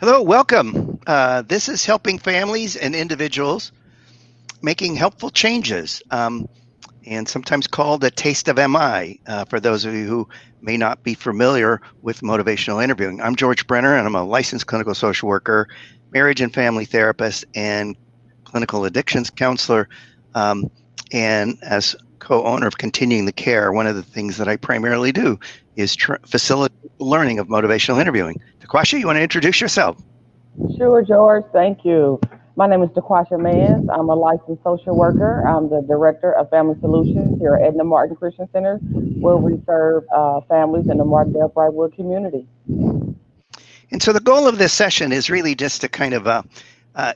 Hello, welcome. This is helping families and individuals making helpful changes, and sometimes called a taste of MI for those of you who may not be familiar with motivational interviewing. I'm George Brenner, and I'm a licensed clinical social worker, marriage and family therapist, and clinical addictions counselor. And as co-owner of Continuing the Care, one of the things that I primarily do is facilitate learning of motivational interviewing. Taquasha, you want to introduce yourself? Sure, George. Thank you. My name is DeQuasha Mans. I'm a licensed social worker. I'm the director of Family Solutions here at Edna Martin Christian Center, where we serve families in the Martindale Brightwood community. And so the goal of this session is really just to kind of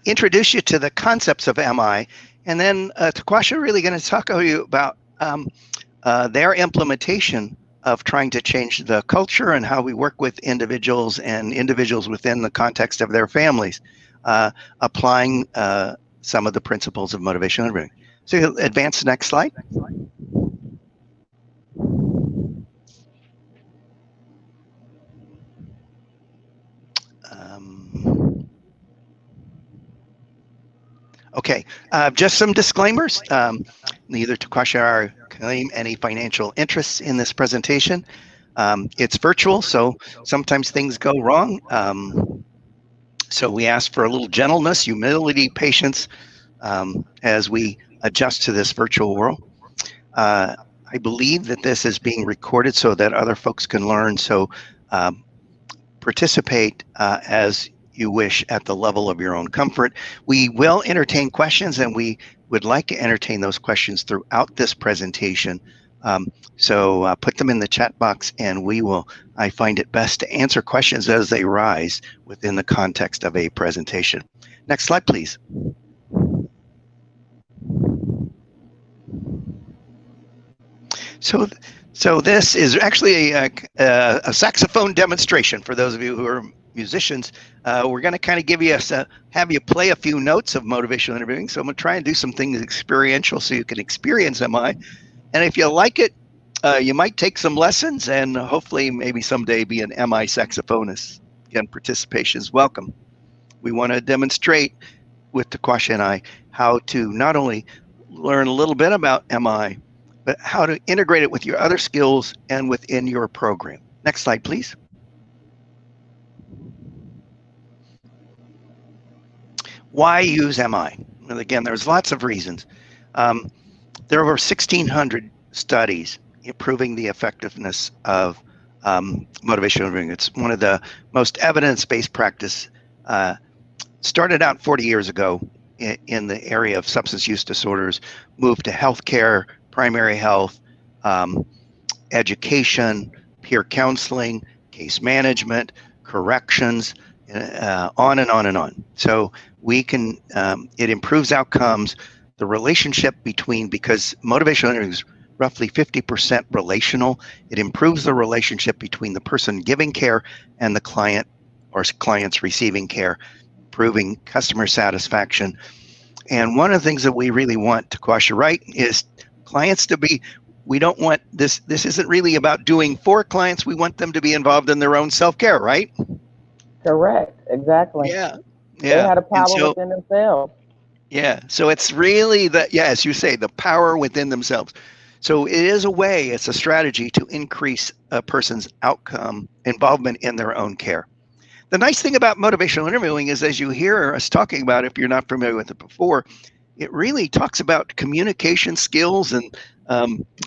introduce you to the concepts of MI, and then Taquasha really going to talk to you about their implementation of trying to change the culture and how we work with individuals and individuals within the context of their families, applying some of the principles of motivational interviewing. So you'll advance the next slide. Okay, just some disclaimers. Neither Taquasha or claim any financial interests in this presentation. It's virtual, so sometimes things go wrong. So we ask for a little gentleness, humility, patience as we adjust to this virtual world. I believe that this is being recorded so that other folks can learn. So participate as you wish at the level of your own comfort. We will entertain questions, and we would like to entertain those questions throughout this presentation. So put them in the chat box, and I find it best to answer questions as they rise within the context of a presentation. Next slide, please. So this is actually a saxophone demonstration for those of you who are musicians. We're going to kind of have you play a few notes of motivational interviewing. So I'm going to try and do some things experiential so you can experience MI. And if you like it, you might take some lessons and hopefully maybe someday be an MI saxophonist. Again, participation is welcome. We want to demonstrate with Taquasha and I how to not only learn a little bit about MI, but how to integrate it with your other skills and within your program. Next slide, please. Why use MI? And again, there's lots of reasons. There are over 1,600 studies proving the effectiveness of motivational interviewing. It's one of the most evidence-based practice. Started out 40 years ago in the area of substance use disorders, moved to healthcare, primary health, education, peer counseling, case management, corrections, on and on and on. So we can, it improves outcomes, the relationship because motivational interviewing is roughly 50% relational. It improves the relationship between the person giving care and the client or clients receiving care, improving customer satisfaction. And one of the things that we really want to Taquasha, right, is clients to be, we don't want this isn't really about doing for clients. We want them to be involved in their own self-care, right? Correct. Exactly. Yeah. They Yeah. had a And power so, within themselves. yeah. So it's really as you say, the power within themselves. So it is it's a strategy to increase a person's outcome involvement in their own care. The nice thing about motivational interviewing is, as you hear us talking about, if you're not familiar with it before, it really talks about communication skills and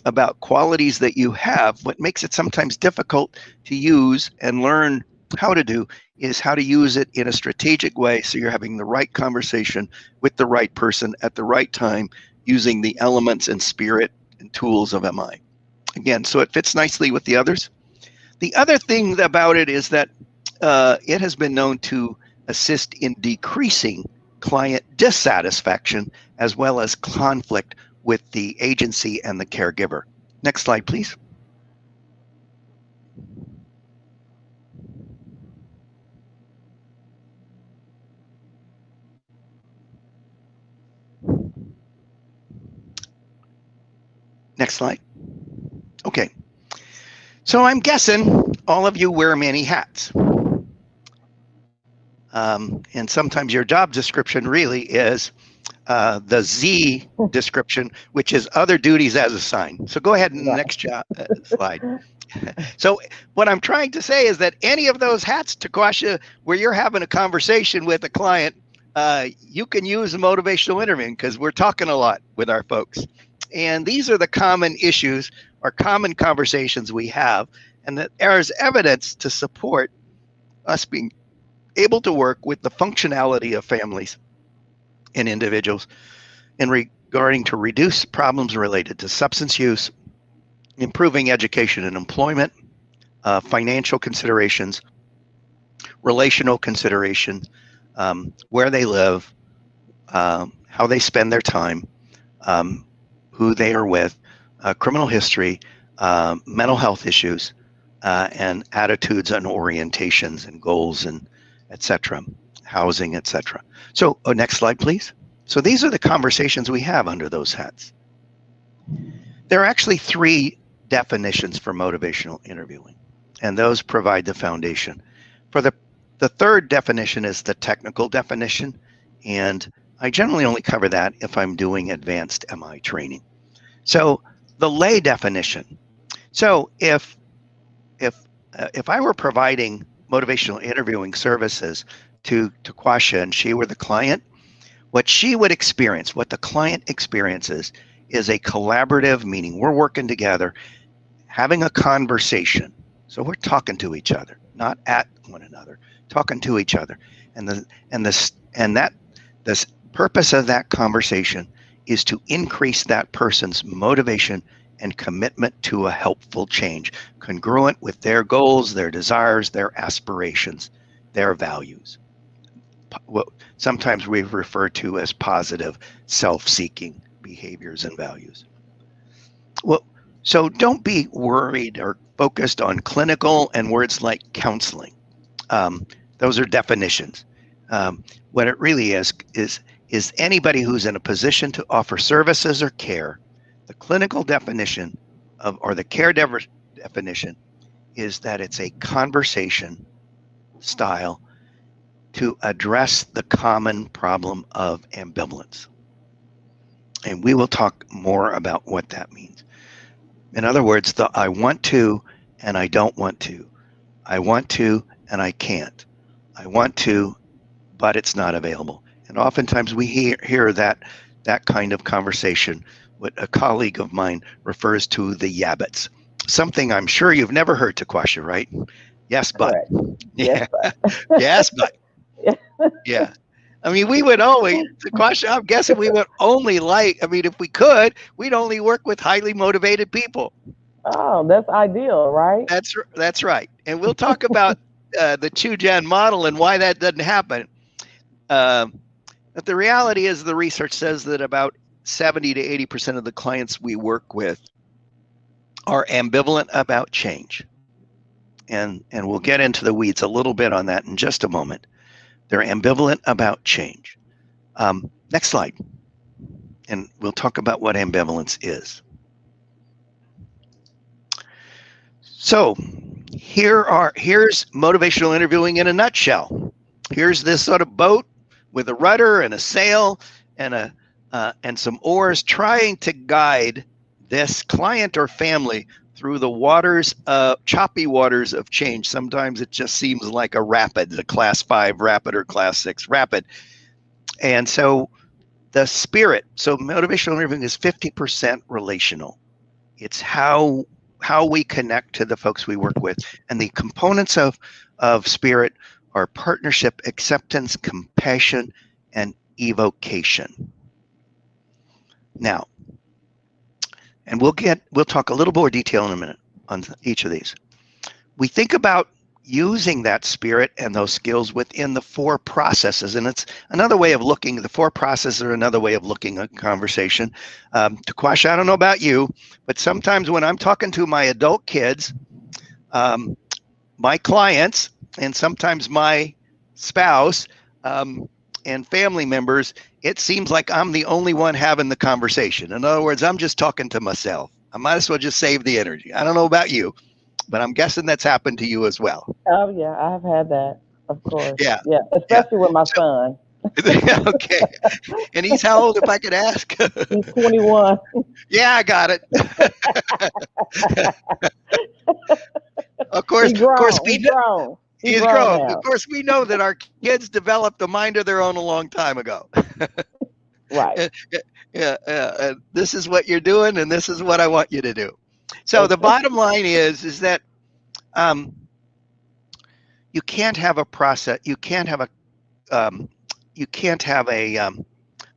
about qualities that you have. What makes it sometimes difficult to use and learn how to do is how to use it in a strategic way so you're having the right conversation with the right person at the right time using the elements and spirit and tools of MI. Again, so it fits nicely with the others. The other thing about it is that it has been known to assist in decreasing client dissatisfaction as well as conflict with the agency and the caregiver. Next slide, please. Next slide. Okay. So I'm guessing all of you wear many hats. And sometimes your job description really is the Z description, which is other duties as assigned. So go ahead and Right. next slide. So what I'm trying to say is that any of those hats, Taquasha, where you're having a conversation with a client, you can use motivational interviewing because we're talking a lot with our folks. And these are the common issues or common conversations we have. And that there is evidence to support us being able to work with the functionality of families and individuals in regarding to reduce problems related to substance use, improving education and employment, financial considerations, relational consideration, where they live, how they spend their time, who they are with, criminal history, mental health issues, and attitudes and orientations and goals and etc. Housing, etc. So, next slide, please. So these are the conversations we have under those hats. There are actually three definitions for motivational interviewing, and those provide the foundation. For the third definition is the technical definition, and I generally only cover that if I'm doing advanced MI training. So the lay definition. So if I were providing motivational interviewing services to Kwasha and she were the client, what she would experience, what the client experiences, is a collaborative, meaning we're working together, having a conversation. So we're talking to each other, not at one another, talking to each other. And the purpose of that conversation is to increase that person's motivation and commitment to a helpful change, congruent with their goals, their desires, their aspirations, their values. What sometimes we refer to as positive self-seeking behaviors and values. Well, so don't be worried or focused on clinical and words like counseling. Those are definitions. What it really is anybody who's in a position to offer services or care. The clinical definition or the care definition is that it's a conversation style to address the common problem of ambivalence. And we will talk more about what that means. In other words, the I want to and I don't want to. I want to and I can't. I want to, but it's not available. And oftentimes we hear that kind of conversation, what a colleague of mine refers to the yabbits. Something I'm sure you've never heard, Taquasha, right? Yes, but. Correct. Yes, Yeah. but. Yes, but. Yeah. I mean, we would only, Taquasha, I'm guessing we would only if we could, we'd only work with highly motivated people. Oh, that's ideal, right? That's right. And we'll talk about the 2-gen model and why that doesn't happen. But the reality is the research says that about 70 to 80% of the clients we work with are ambivalent about change. And we'll get into the weeds a little bit on that in just a moment. They're ambivalent about change. Next slide. And we'll talk about what ambivalence is. So here's motivational interviewing in a nutshell. Here's this sort of boat with a rudder and a sail and some oars trying to guide this client or family through the choppy waters of change. Sometimes it just seems like a rapid, a class 5 rapid or class 6 rapid. And so the spirit, so motivational interviewing is 50% relational. It's how we connect to the folks we work with. And the components of spirit are partnership, acceptance, compassion, and evocation. Now, and we'll talk a little more detail in a minute on each of these. We think about using that spirit and those skills within the 4 processes, and it's another way of looking. The 4 processes are another way of looking at conversation. Taquasha, I don't know about you, but sometimes when I'm talking to my adult kids, my clients, and sometimes my spouse and family members, it seems like I'm the only one having the conversation. In other words, I'm just talking to myself. I might as well just save the energy. I don't know about you, but I'm guessing that's happened to you as well. Oh, yeah, I have had that. Of course. Yeah, Yeah. yeah. Especially with my So son. okay, and he's how old, if I could ask? He's 21. Yeah, I got it. He Of course, grown. He grown. He he's grown grown. Of now. course, we know that our kids developed a mind of their own a long time ago. Right. Yeah, this is what you're doing, and this is what I want you to do. So the Okay. bottom line is that um, you can't have a process. Um, you can't have a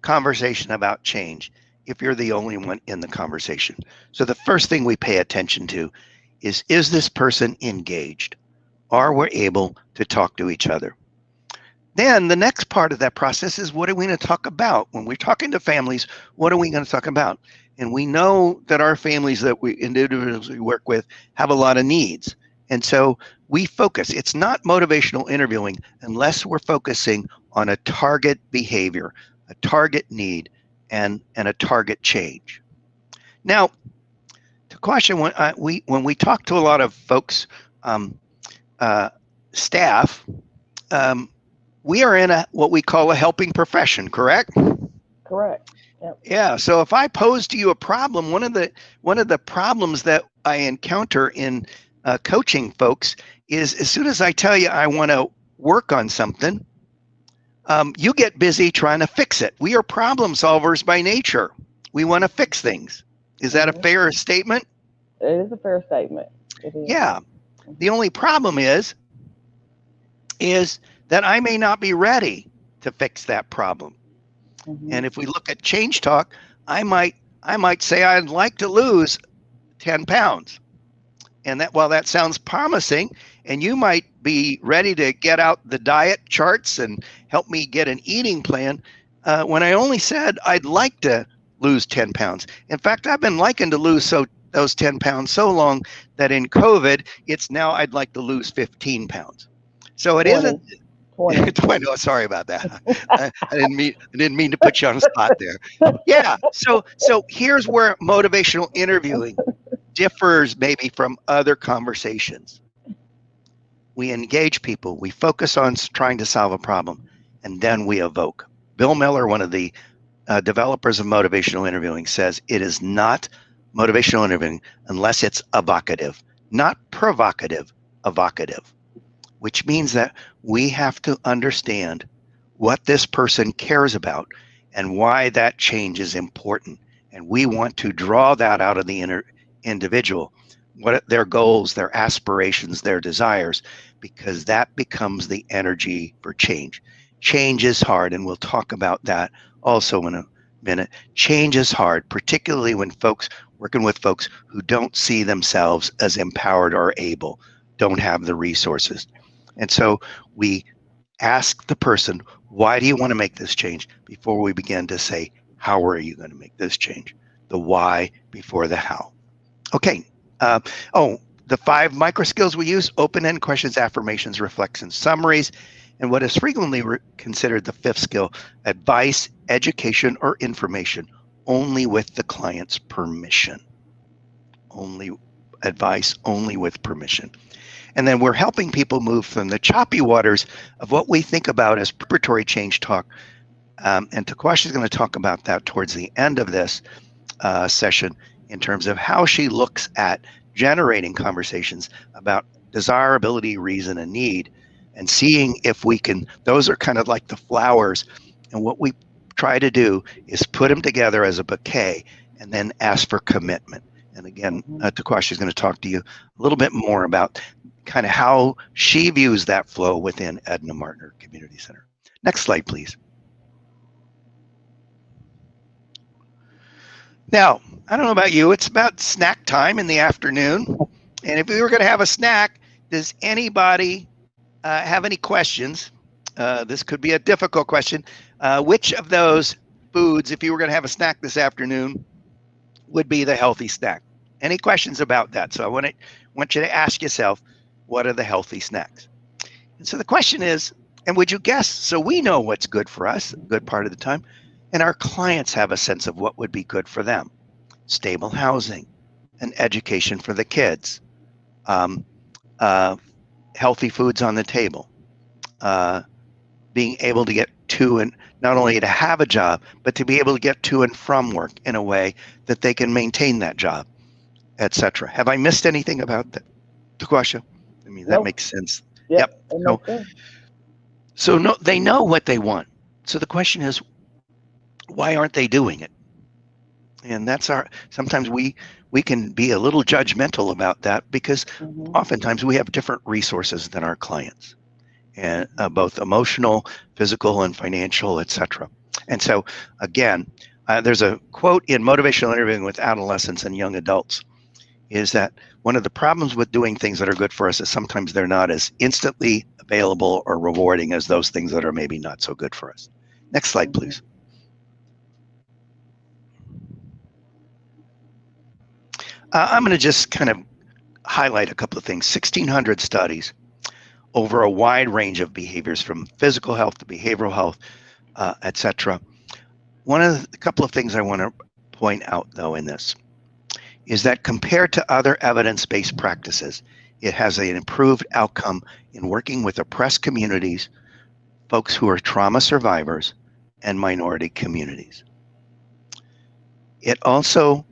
conversation about change if you're the only one in the conversation. So the first thing we pay attention to is this person engaged? Are we able to talk to each other? Then the next part of that process is, what are we going to talk about? When we're talking to families, what are we going to talk about? And we know that our families that we individuals we work with have a lot of needs. And so we focus. It's not motivational interviewing unless we're focusing on a target behavior, a target need, and a target change. Now, to question, when we talk to a lot of folks, um, uh, staff, um, we are in a what we call a helping profession, correct? Correct. Yep. Yeah. So if I pose to you a problem, one of the problems that I encounter in coaching folks is, as soon as I tell you I want to work on something, you get busy trying to fix it. We are problem solvers by nature. We want to fix things. Is that a Hmm. fair statement? It is a fair statement. It is. Yeah. The Hmm. only problem is that I may not be ready to fix that problem. Hmm. And if we look at change talk, I might I might say I'd like to lose 10 pounds. And that, while that sounds promising, and you might be ready to get out the diet charts and help me get an eating plan, when I only said I'd like to lose 10 pounds. In fact, I've been liking to lose those 10 pounds so long that in COVID, it's now I'd like to lose 15 pounds. So it isn't 20. 20. 20. Oh, sorry about that. I didn't mean to put you on the spot there. Yeah. So here's where motivational interviewing differs maybe from other conversations. We engage people, we focus on trying to solve a problem, and then we evoke. Bill Miller, one of the developers of motivational interviewing, says it is not motivational interviewing unless it's evocative, not provocative, evocative, which means that we have to understand what this person cares about and why that change is important. And we want to draw that out of the individual, what their goals, their aspirations, their desires, because that becomes the energy for change. Change is hard, and we'll talk about that also in a minute. Change is hard, particularly when folks working with folks who don't see themselves as empowered or able, don't have the resources. And so we ask the person, why do you want to make this change, before we begin to say, how are you going to make this change? The why before the how. Okay. Uh, oh, the 5 micro skills we use: open end questions, affirmations, reflections, summaries. And what is frequently considered the 5th skill: advice, education, or information, only with the client's permission. Only advice, only with permission. And then we're helping people move from the choppy waters of what we think about as preparatory change talk. And Taquash is going to talk about that towards the end of this session, in terms of how she looks at generating conversations about desirability, reason, and need, and seeing if we can, those are kind of like the flowers. And what we try to do is put them together as a bouquet and then ask for commitment. And again, Hmm. Taquash is going to talk to you a little bit more about kind of how she views that flow within Edna Martner Community Center. Next slide, please. Now, I don't know about you, it's about snack time in the afternoon. And if we were going to have a snack, does anybody have any questions? This could be a difficult question. Which of those foods, if you were going to have a snack this afternoon, would be the healthy snack? Any questions about that? So I want you to ask yourself, what are the healthy snacks? And so the question is, and would you guess? So we know what's good for us a good part of the time, and our clients have a sense of what would be good for them: stable housing, an education for the kids, um, uh, healthy foods on the table, being able to get to, and not only to have a job, but to be able to get to and from work in a way that they can maintain that job, etc. Have I missed anything about that, Taquasha? I mean, that Nope. makes sense. Yep. Yep. It So, makes sense. so no, they know what they want. So the question is, why aren't they doing it? And that's our. Sometimes we can be a little judgmental about that because Mhm. oftentimes we have different resources than our clients, and both emotional, physical, and financial, etc. And so, again, there's a quote in Motivational Interviewing with Adolescents and Young Adults is that one of the problems with doing things that are good for us is sometimes they're not as instantly available or rewarding as those things that are maybe not so good for us. Next slide, Mhm. please. I'm going to just kind of highlight a couple of things. 1,600 studies over a wide range of behaviors from physical health to behavioral health, etc. A couple of things I want to point out, though, in this is that compared to other evidence-based practices, it has an improved outcome in working with oppressed communities, folks who are trauma survivors, and minority communities. It also,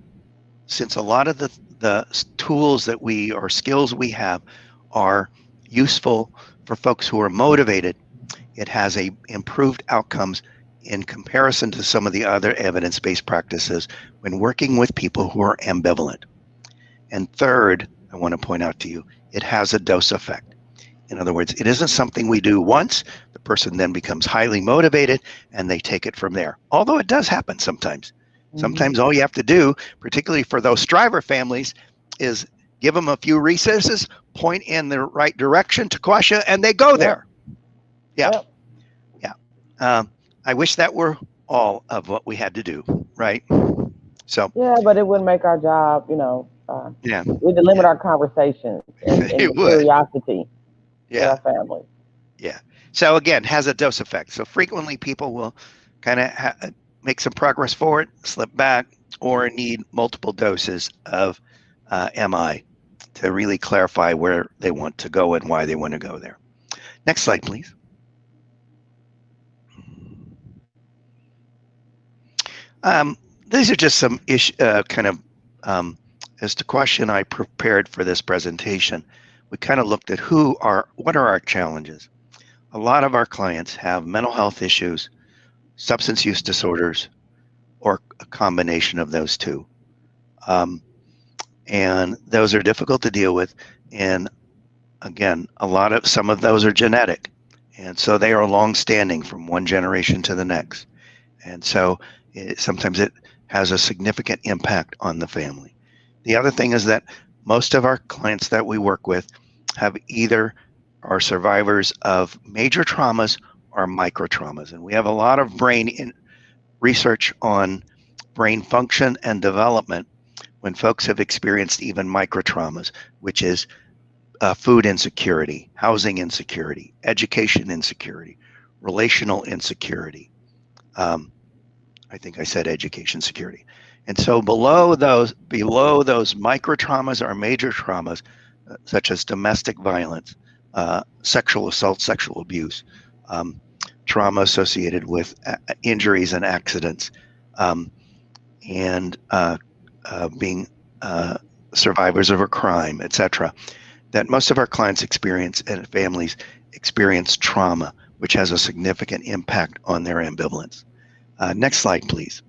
since a lot of the tools that we or skills we have are useful for folks who are motivated, it has a improved outcomes in comparison to some of the other evidence-based practices when working with people who are ambivalent. And third, I want to point out to you, it has a dose effect. In other words, it isn't something we do once, the person then becomes highly motivated and they take it from there. Although it does happen sometimes. Mhm. Sometimes all you have to do, particularly for those striver families, is give them a few resources, point in the right direction to Quasha, and they go Yep. there. Yeah, Yep. yeah. I wish that were all of what we had to do, right? So, Yeah, but it wouldn't make our job, yeah, we'd limit yeah, our conversations and the it would. curiosity with Yeah. our families. Yeah. So again, has a dose effect. So frequently people will kind of make some progress forward, slip back, or need multiple doses of MI to really clarify where they want to go and why they want to go there. Next slide, please. These are just some kind of, as Taquashi and I prepared for this presentation, we kind of looked at what are our challenges. A lot of our clients have mental health issues, substance use disorders, or a combination of those two. Um, and those are difficult to deal with. And again, some of those are genetic. And so they are long standing from one generation to the next. And so sometimes it has a significant impact on the family. The other thing is that most of our clients that we work with have either are survivors of major traumas or micro traumas. And we have a lot of research on brain function and development when folks have experienced even micro traumas, which is food insecurity, housing insecurity, education insecurity, relational insecurity. Um, I think I said education security. And so below those micro traumas are major traumas, such as domestic violence, sexual assault, sexual abuse, um, trauma associated with injuries and accidents, um, and being survivors of a crime, etc. That most of our clients experience and families experience trauma, which has a significant impact on their ambivalence. Next slide, please.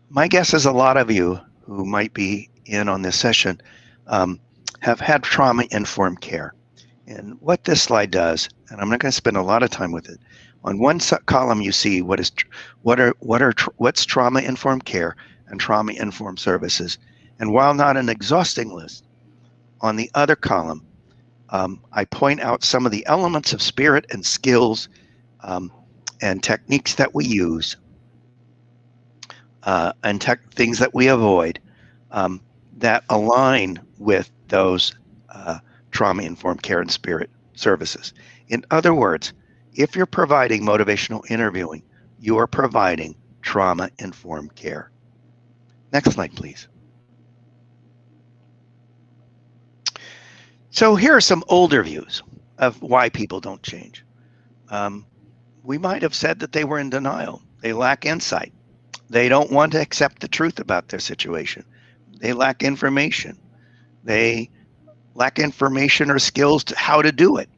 My guess is a lot of you who might be in on this session um, have had trauma-informed care. And what this slide does, and I'm not going to spend a lot of time with it, on one column you see what's trauma-informed care and trauma-informed services. And while not an exhausting list, on the other column, I point out some of the elements of spirit and skills um, and techniques that we use and things that we avoid um, that align with those trauma-informed care and spirit services. In other words, if you're providing motivational interviewing, you are providing trauma-informed care. Next slide, please. So here are some older views. of why people don't change. Um, we might have said that they were in denial. They lack insight. They don't want to accept the truth about their situation. They lack information. They lack information or skills to how to do it.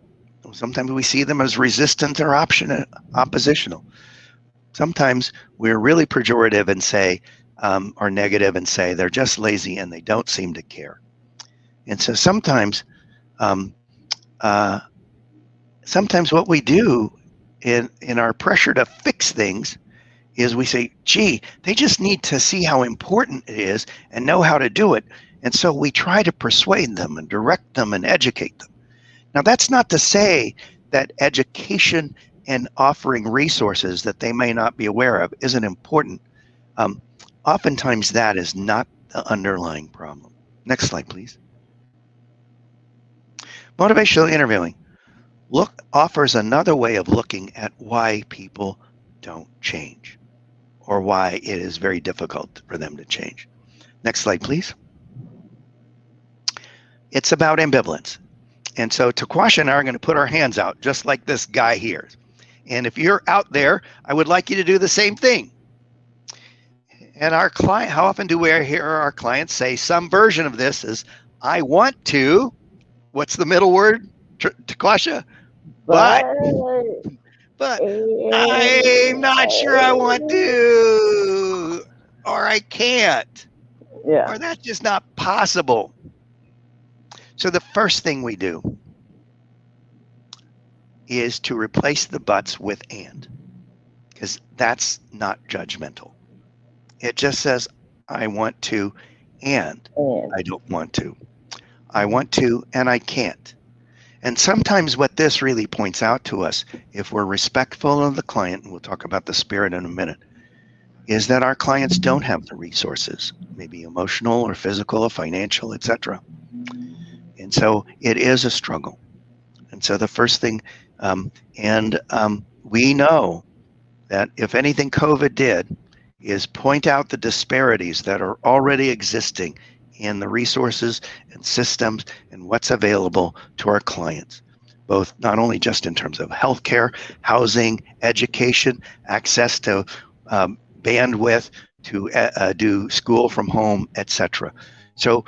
Sometimes we see them as resistant or oppositional. Sometimes we're really pejorative and say, or negative and say, they're just lazy and they don't seem to care. And so um, uh, sometimes what we do in our pressure to fix things is we say, gee, they just need to see how important it is and know how to do it. And so we try to persuade them and direct them and educate them. Now, that's not to say that education and offering resources that they may not be aware of isn't important. Oftentimes, that is not the underlying problem. Next slide, please. Motivational interviewing offers another way of looking at why people don't change or why it is very difficult for them to change. Next slide, please. It's about ambivalence. And so Taquasha and I are going to put our hands out just like this guy here. And if you're out there, I would like you to do the same thing. And our client, how often do we hear our clients say some version of this is, I want to, what's the middle word, Taquasha? But I'm not sure I want to, or I can't, or that's just not possible. So the first thing we do is to replace the buts with and, because that's not judgmental. It just says, I want to, and I don't want to. I want to, and I can't. And sometimes what this really points out to us, if we're respectful of the client, and we'll talk about the spirit in a minute, is that our clients don't have the resources, maybe emotional or physical or financial, etc. And so it is a struggle. And so the first thing, we know that if anything COVID did is point out the disparities that are already existing in the resources and systems and what's available to our clients, both not only just in terms of healthcare, housing, education, access to bandwidth to do school from home, etc. So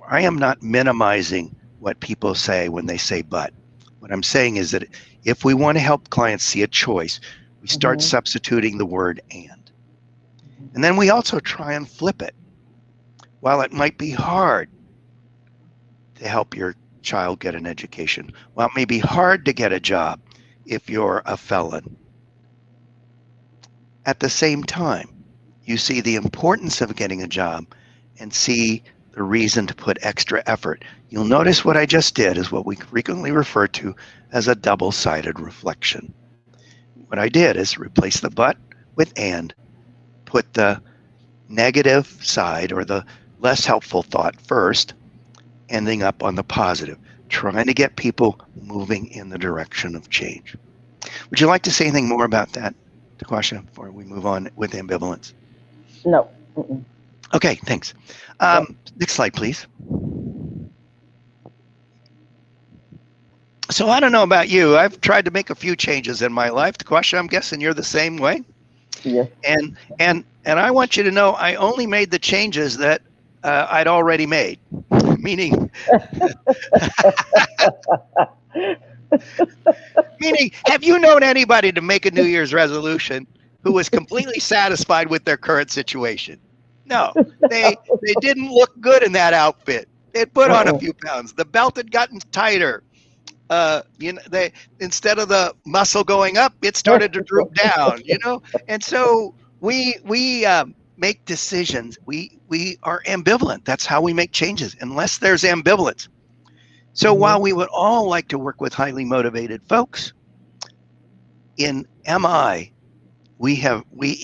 I am not minimizing what people say when they say but. What I'm saying is that if we want to help clients see a choice, we start substituting the word and. And then we also try and flip it. While it might be hard to help your child get an education, while it may be hard to get a job if you're a felon, at the same time, you see the importance of getting a job and see the reason to put extra effort. You'll notice what I just did is what we frequently refer to as a double-sided reflection. What I did is replace the but with and, put the negative side or the less helpful thought first, ending up on the positive, trying to get people moving in the direction of change. Would you like to say anything more about that, Taquasha, before we move on with ambivalence? No. Okay, thanks. Next slide, please. So I don't know about you. I've tried to make a few changes in my life. Taquasha, I'm guessing you're the same way. Yes. And I want you to know I only made the changes that I'd already made, meaning have you known anybody to make a New Year's resolution who was completely satisfied with their current situation? No, they didn't look good in that outfit. They'd put on a few pounds. The belt had gotten tighter. They, instead of the muscle going up, it started to droop down. And so we make decisions. We are ambivalent. That's how we make changes, unless there's ambivalence. So while we would all like to work with highly motivated folks, in MI, we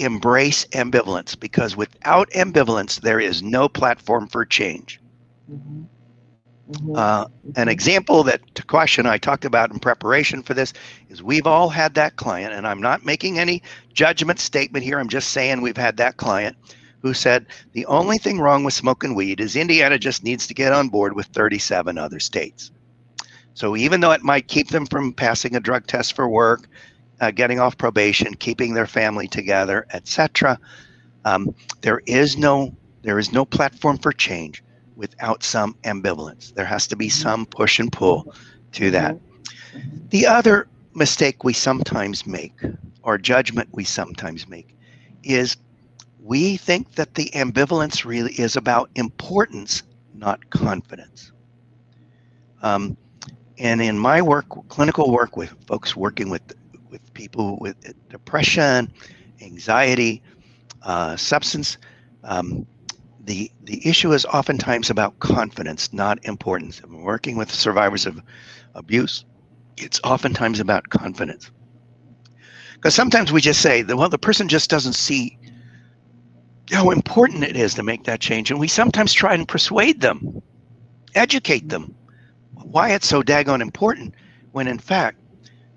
embrace ambivalence, because without ambivalence, there is no platform for change. An example that Taquasha and I talked about in preparation for this is we've all had that client, and I'm not making any judgment statement here. I'm just saying we've had that client who said the only thing wrong with smoking weed is Indiana just needs to get on board with 37 other states. So even though it might keep them from passing a drug test for work, getting off probation, keeping their family together, etc., um, there is no platform for change without some ambivalence. There has to be some push and pull to that. The other mistake we sometimes make, or judgment we sometimes make, is we think that the ambivalence really is about importance, not confidence. And in my work, clinical work with folks working with people with depression, anxiety, substance, the issue is oftentimes about confidence, not importance. I'm working with survivors of abuse. It's oftentimes about confidence. Because sometimes we just say, well, the person just doesn't see how important it is to make that change. And we sometimes try and persuade them, educate them, why it's so daggone important, when in fact,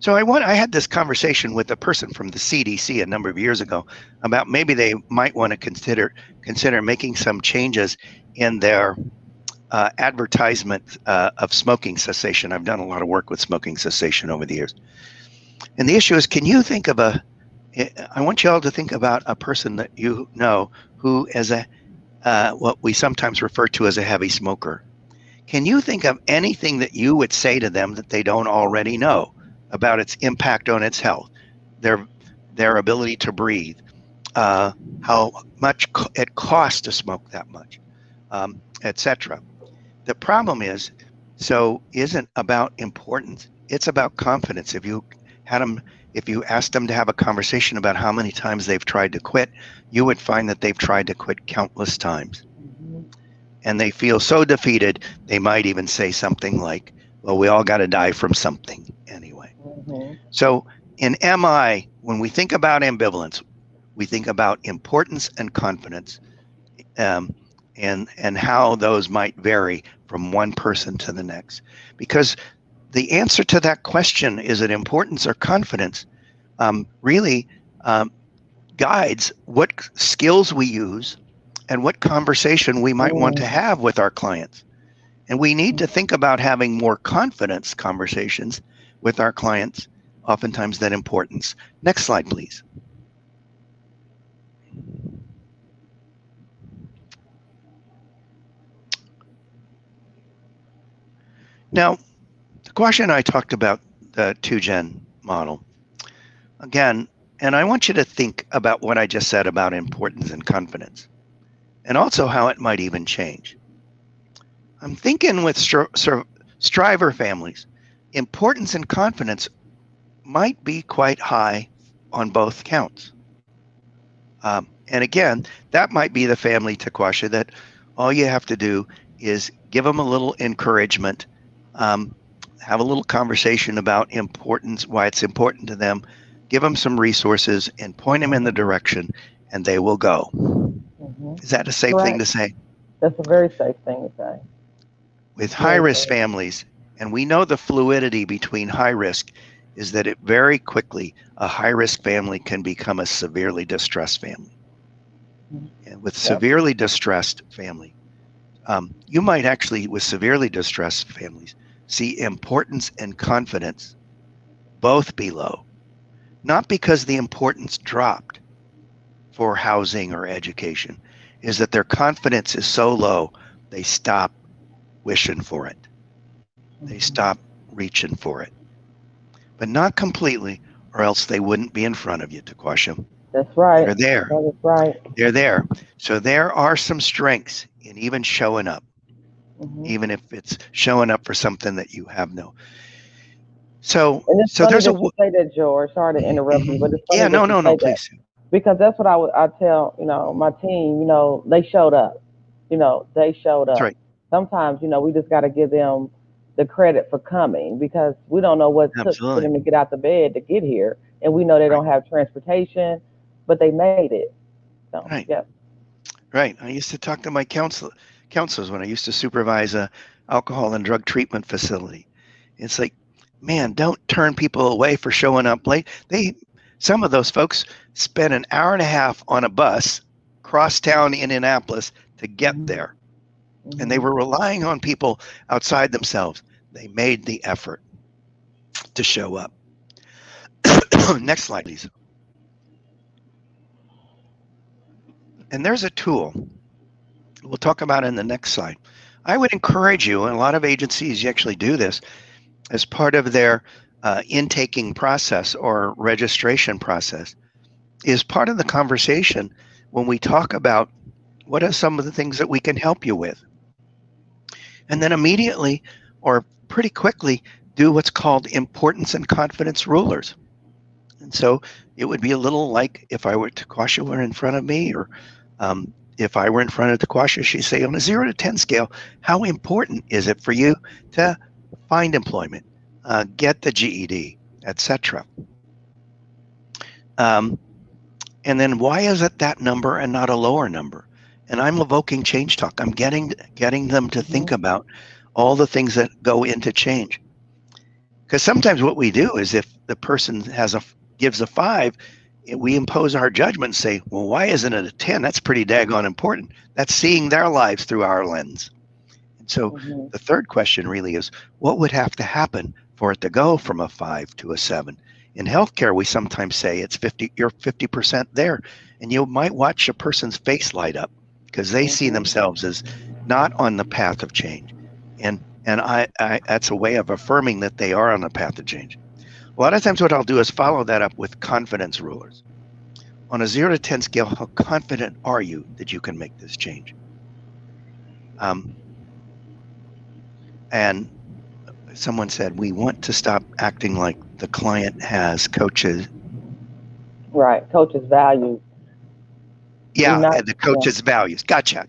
I had this conversation with a person from the CDC a number of years ago about maybe they might want to consider making some changes in their advertisement of smoking cessation. I've done a lot of work with smoking cessation over the years. And the issue is, I want you all to think about a person that you know who is what we sometimes refer to as a heavy smoker. Can you think of anything that you would say to them that they don't already know about its impact on its health, their ability to breathe, how much it costs to smoke that much, etc.? The problem isn't about importance. It's about confidence. If you asked them to have a conversation about how many times they've tried to quit, you would find that they've tried to quit countless times. And they feel so defeated, they might even say something like, well, we all got to die from something anyway. So in MI, when we think about ambivalence, we think about importance and confidence, and how those might vary from one person to the next. Because the answer to that question, is it importance or confidence, really guides what skills we use and what conversation we might want to have with our clients. And we need to think about having more confidence conversations with our clients, oftentimes than importance. Next slide, please. Now, Taquasha and I talked about the 2-gen model. Again, and I want you to think about what I just said about importance and confidence, and also how it might even change. I'm thinking with striver families, importance and confidence might be quite high on both counts. And again, that might be the family, Taquasha, that all you have to do is give them a little encouragement, have a little conversation about importance, why it's important to them, give them some resources, and point them in the direction, and they will go. Is that a safe thing to say? That's a very safe thing to say. With high-risk families, and we know the fluidity between high risk is that it very quickly, a high-risk family can become a severely distressed family. And with severely distressed family, you might actually, with severely distressed families, see importance and confidence both be low. Not because the importance dropped for housing or education, is that their confidence is so low, they stop wishing for it. They stop reaching for it. But not completely, or else they wouldn't be in front of you, Taquasha. That's right. They're there. That is right. They're there. So there are some strengths in even showing up, even if it's showing up for something that you have no. So, and it's funny that you say that, George. Sorry to interrupt you, but it's funny no, please. Because that's what I tell, my team, they showed up. They showed up. That's right. Sometimes, we just got to give them the credit for coming, because we don't know what took for them to get out the bed to get here. And we know they don't have transportation, but they made it. So, right. Yeah. Right. I used to talk to my counselors when I used to supervise a alcohol and drug treatment facility. It's like, man, don't turn people away for showing up late. Some of those folks spent an hour and a half on a bus cross town Indianapolis to get there. And they were relying on people outside themselves. They made the effort to show up. Next slide, please. And there's a tool we'll talk about in the next slide. I would encourage you, and a lot of agencies actually do this as part of their intaking process or registration process, is part of the conversation when we talk about what are some of the things that we can help you with. And then immediately or pretty quickly do what's called importance and confidence rulers. And so it would be a little like if I were Taquasha were in front of me, or if I were in front of Taquasha, she'd say, on a 0 to 10 scale, how important is it for you to find employment, get the GED, etc. And then why is it that number and not a lower number? And I'm evoking change talk. I'm getting them to think about all the things that go into change. Because sometimes what we do is if the person gives a 5, we impose our judgment and say, well, why isn't it a 10? That's pretty daggone important. That's seeing their lives through our lens. And so the third question really is, what would have to happen for it to go from a 5 to a 7? In healthcare, we sometimes say you're 50% there, and you might watch a person's face light up because they see themselves as not on the path of change. And I that's a way of affirming that they are on a path of change. A lot of times what I'll do is follow that up with confidence rulers. On a 0 to 10 scale, how confident are you that you can make this change? And someone said, we want to stop acting like the client has coaches. Right, coaches' values. Yeah, the coach's values. Gotcha.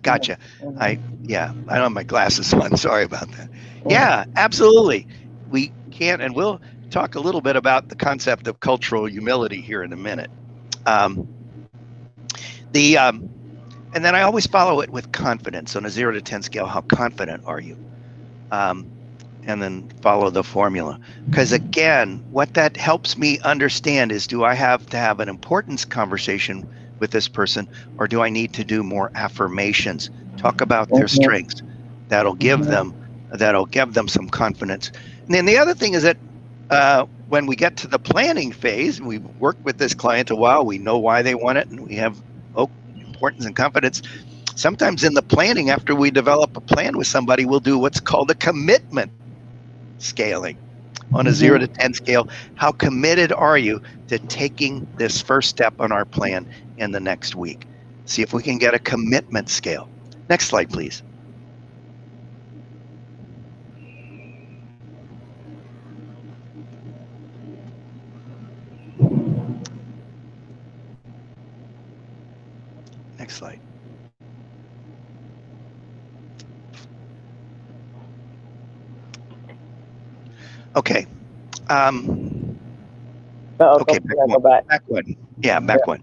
I don't have my glasses on. Sorry about that. Yeah, absolutely. We can, and we'll talk a little bit about the concept of cultural humility here in a minute. And then I always follow it with confidence on a 0 to 10 scale. How confident are you? And then follow the formula. Because again, what that helps me understand is, do I have to have an importance conversation with this person, or do I need to do more affirmations? Talk about their strengths. That'll give them some confidence. And then the other thing is that when we get to the planning phase, we've worked with this client a while, we know why they want it, and we have importance and confidence. Sometimes in the planning, after we develop a plan with somebody, we'll do what's called a commitment scaling. On a 0 to 10 scale, how committed are you to taking this first step on our plan in the next week? See if we can get a commitment scale. Next slide, please. Next slide. Okay. Okay, back one. Yeah, back one.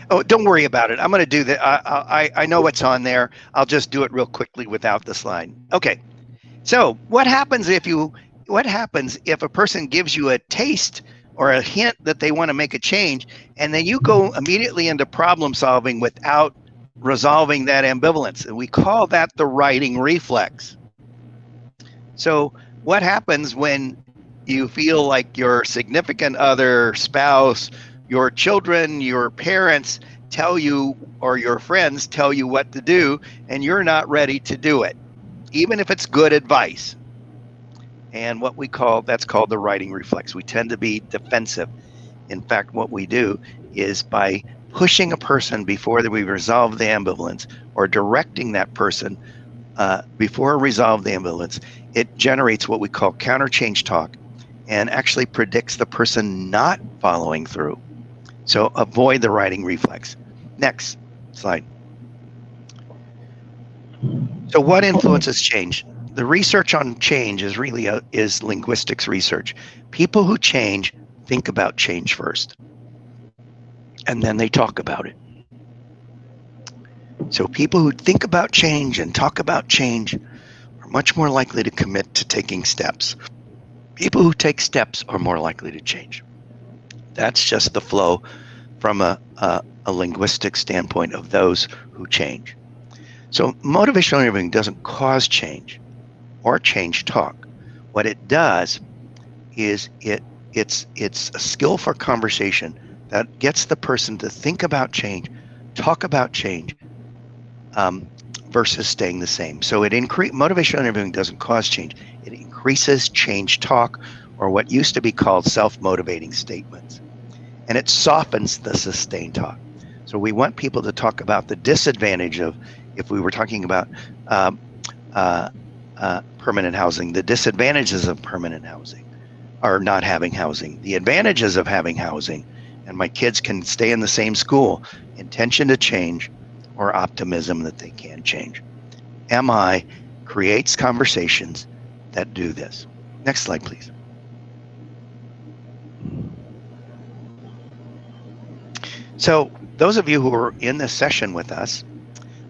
Oh, don't worry about it. I'm going to do that. I know what's on there. I'll just do it real quickly without the slide. Okay. So what happens if a person gives you a taste or a hint that they want to make a change, and then you go immediately into problem solving without resolving that ambivalence? And we call that the writing reflex. So what happens when you feel like your significant other, spouse, your children, your parents tell you, or your friends tell you what to do, and you're not ready to do it, even if it's good advice? And that's called the writing reflex. We tend to be defensive. In fact, what we do is by pushing a person before we resolve the ambivalence, or directing that person before we resolve the ambivalence, it generates what we call counter change talk, and actually predicts the person not following through. So avoid the writing reflex. Next slide. So what influences change? The research on change is linguistics research. People who change think about change first, and then they talk about it. So people who think about change and talk about change are much more likely to commit to taking steps. People who take steps are more likely to change. That's just the flow from a linguistic standpoint of those who change. So motivational interviewing doesn't cause change or change talk. What it does is it's a skill for conversation that gets the person to think about change, talk about change, um, versus staying the same. So motivational interviewing doesn't cause change. It increases change talk, or what used to be called self-motivating statements, and it softens the sustained talk. So we want people to talk about the disadvantage of, if we were talking about um, uh, permanent housing, the disadvantages of permanent housing are not having housing, the advantages of having housing, and my kids can stay in the same school, intention to change, or optimism that they can change. MI creates conversations that do this. Next slide, please. So, those of you who are in this session with us,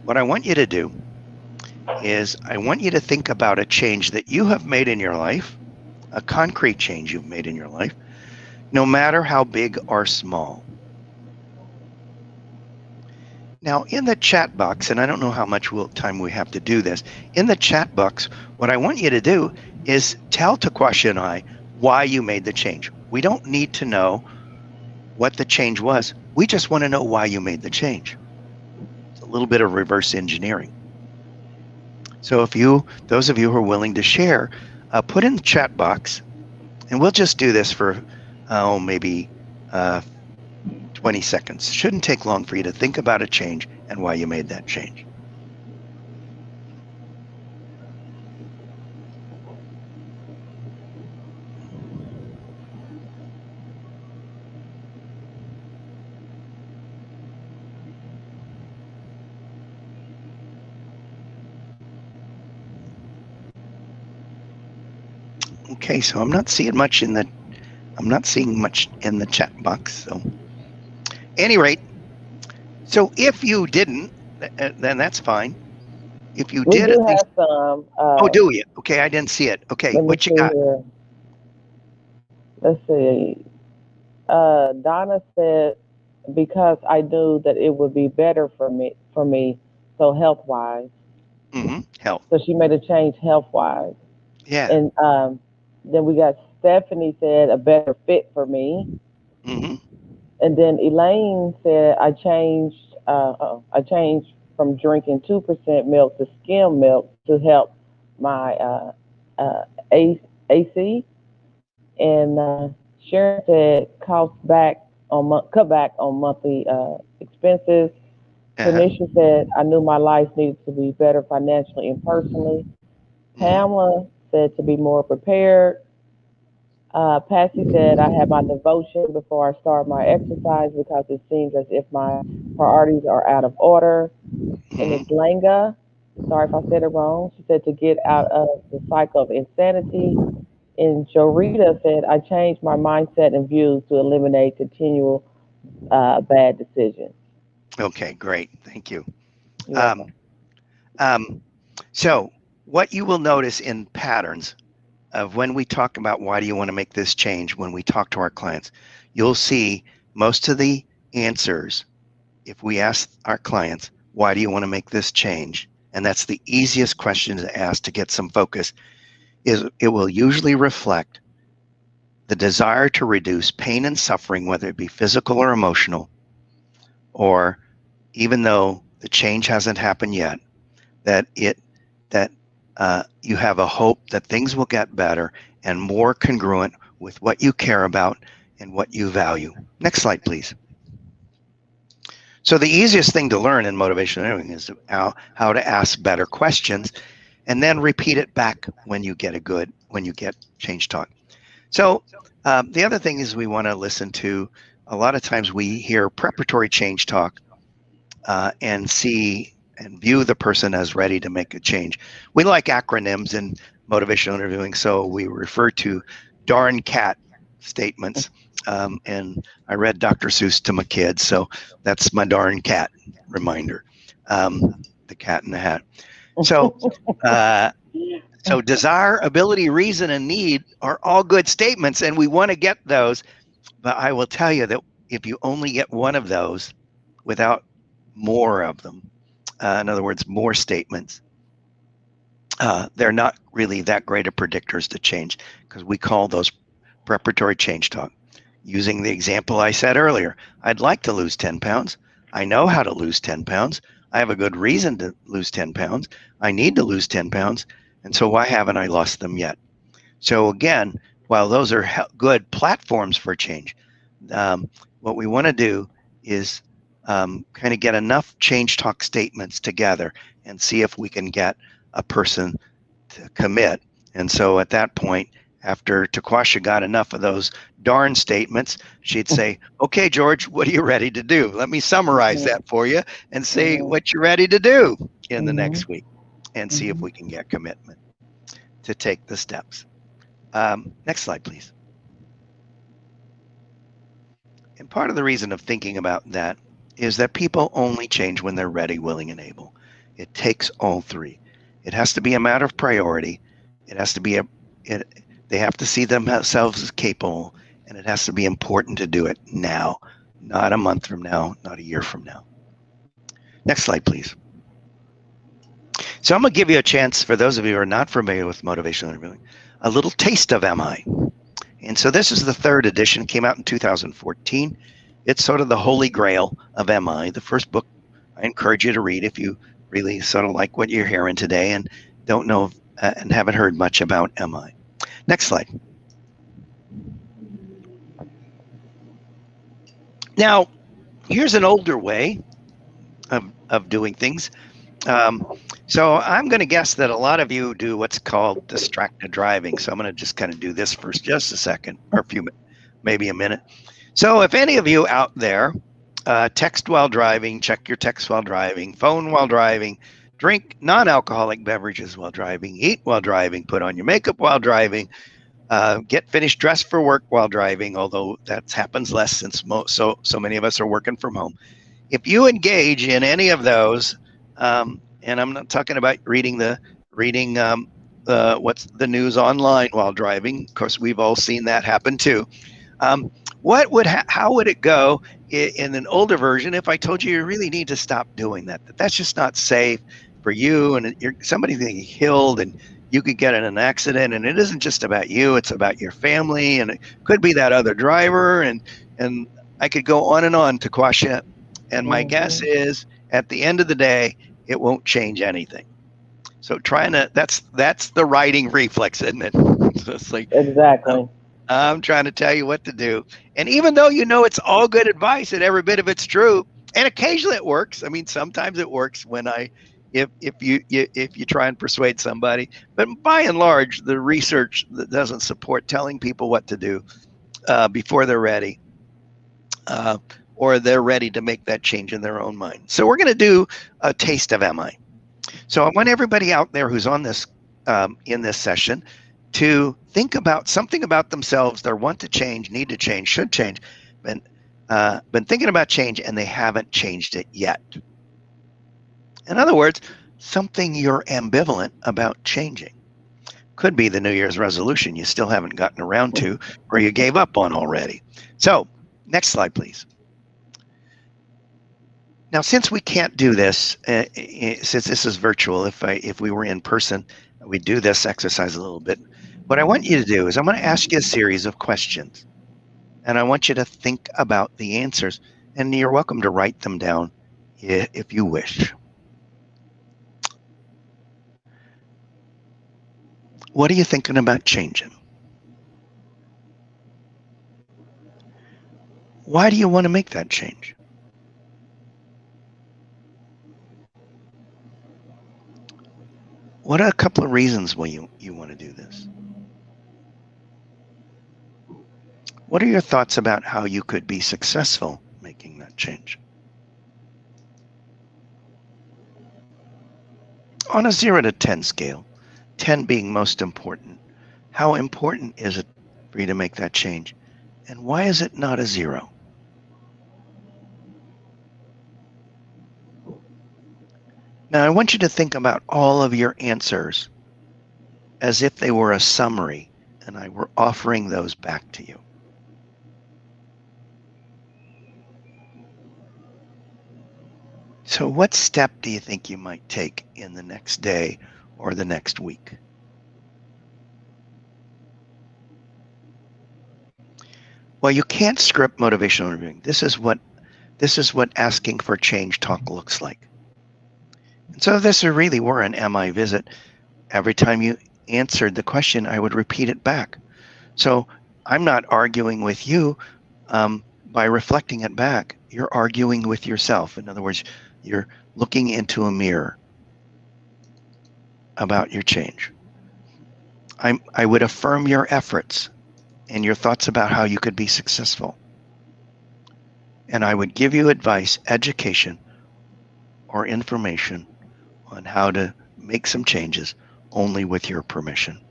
what I want you to do is I want you to think about a change that you have made in your life, a concrete change you've made in your life, no matter how big or small. Now, in the chat box, and I don't know how much time we have to do this, in the chat box, what I want you to do is tell Taquasha and I why you made the change. We don't need to know what the change was. We just want to know why you made the change. It's a little bit of reverse engineering. So those of you who are willing to share, put in the chat box, and we'll just do this for, maybe 20 seconds. Shouldn't take long for you to think about a change and why you made that change. Okay, so I'm not seeing much in the chat box. So, any rate, so if you didn't, then that's fine. If you We did, at do least. have some. Oh, do you? Okay, I didn't see it. Okay, Let me what you see got? here. Let's see. Donna said, because I knew that it would be better for me, so health wise. Health. So she made a change health wise. Yeah. And then we got Stephanie said a better fit for me. Mm-hmm. And then Elaine said I changed from drinking 2% milk to skim milk to help my uh, AC. And Sharon said cut back on monthly expenses. Uh-huh. Tanisha said I knew my life needed to be better financially and personally. Mm-hmm. Pamela said to be more prepared. Patsy said I had my devotion before I start my exercise because it seems as if my priorities are out of order. And it's Mm-hmm. Langa. Sorry if I said it wrong. She said to get out of the cycle of insanity. And Jorita said I changed my mindset and views to eliminate continual bad decisions. Okay, great. Thank you. You're Um, welcome. um, so, what you will notice in patterns of when we talk about why do you want to make this change, when we talk to our clients, you'll see most of the answers. If we ask our clients, why do you want to make this change? And that's the easiest question to ask to get some focus, is it will usually reflect the desire to reduce pain and suffering, whether it be physical or emotional, or even though the change hasn't happened yet, that it that you have a hope that things will get better and more congruent with what you care about and what you value. Next slide, please. So the easiest thing to learn in motivational interviewing is how to ask better questions, and then repeat it back when you get change talk. So the other thing is we want to listen to. A lot of times we hear preparatory change talk, and see and view the person as ready to make a change. We like acronyms in motivational interviewing, so we refer to darn cat statements. And I read Dr. Seuss to my kids, so that's my darn cat reminder. The Cat in the Hat. So, uh, so desire, ability, reason, and need are all good statements, and we want to get those. But I will tell you that if you only get one of those without more of them, in other words, more statements, they're not really that great of predictors to change, because we call those preparatory change talk. Using the example I said earlier, I'd like to lose 10 pounds. I know how to lose 10 pounds. I have a good reason to lose 10 pounds. I need to lose 10 pounds. And so why haven't I lost them yet? So again, while those are good platforms for change, what we want to do is kind of get enough change talk statements together and see if we can get a person to commit. And so at that point, after Taquasha got enough of those darn statements, she'd say, okay, George, what are you ready to do? Let me summarize Mhm. that for you and say Mhm. what you're ready to do in the Mhm. next week, and see if Mhm. we can get commitment to take the steps. Next slide, please. And part of the reason of thinking about that is that people only change when they're ready, willing, and able. It takes all three. It has to be a matter of priority. It has to be they have to see themselves as capable, and it has to be important to do it now, not a month from now, not a year from now. Next slide, please. So I'm going to give you a chance, for those of you who are not familiar with motivational interviewing, a little taste of MI. And so this is the third edition, came out in 2014. It's sort of the holy grail of MI, the first book I encourage you to read if you really sort of like what you're hearing today and don't know and haven't heard much about MI. Next slide. Now, here's an older way of doing things. Um, so I'm going to guess that a lot of you do what's called distracted driving. So I'm going to just kind of do this for just a second, or a few, maybe a minute. So if any of you out there text while driving, check your text while driving, phone while driving, drink non-alcoholic beverages while driving, eat while driving, put on your makeup while driving, get finished dressed for work while driving, although that happens less since so many of us are working from home. If you engage in any of those, and I'm not talking about reading what's the news online while driving. Of course, we've all seen that happen too. Um, how would it go in an older version if I told you you really need to stop doing that? That's just not safe for you, and somebody getting killed, and you could get in an accident, and it isn't just about you; it's about your family, and it could be that other driver, and I could go on and on to Quasha. And my guess Mhm. is, at the end of the day, it won't change anything. So trying to that's the writing reflex, isn't it? So it's like, Exactly. I'm trying to tell you what to do. And even though you know it's all good advice and every bit of it's true, and occasionally it works. I mean, sometimes it works when if you try and persuade somebody, but by and large, the research that doesn't support telling people what to do before they're ready, uh, or they're ready to make that change in their own mind. So we're going to do a taste of MI. So I want everybody out there who's on this in this session to think about something about themselves they want to change, need to change, should change, been thinking about change and they haven't changed it yet. In other words, something you're ambivalent about changing. Could be the New Year's resolution you still haven't gotten around to, or you gave up on already. So, next slide, please. Now, since we can't do this, since this is virtual, if we were in person, we'd do this exercise a little bit. What I want you to do is I'm going to ask you a series of questions, and I want you to think about the answers, and you're welcome to write them down if you wish. What are you thinking about changing? Why do you want to make that change? What are a couple of reasons why you want to do this? What are your thoughts about how you could be successful making that change? On a 0 to 10 scale, 10 being most important, how important is it for you to make that change? And why is it not a 0? Now, I want you to think about all of your answers as if they were a summary and I were offering those back to you. So, what step do you think you might take in the next day or the next week? Well, you can't script motivational interviewing. This is what asking for change talk looks like. And so, if this really were an MI visit, every time you answered the question, I would repeat it back. So, I'm not arguing with you by reflecting it back. You're arguing with yourself. In other words, you're looking into a mirror about your change. I would affirm your efforts and your thoughts about how you could be successful. And I would give you advice, education, or information on how to make some changes only with your permission.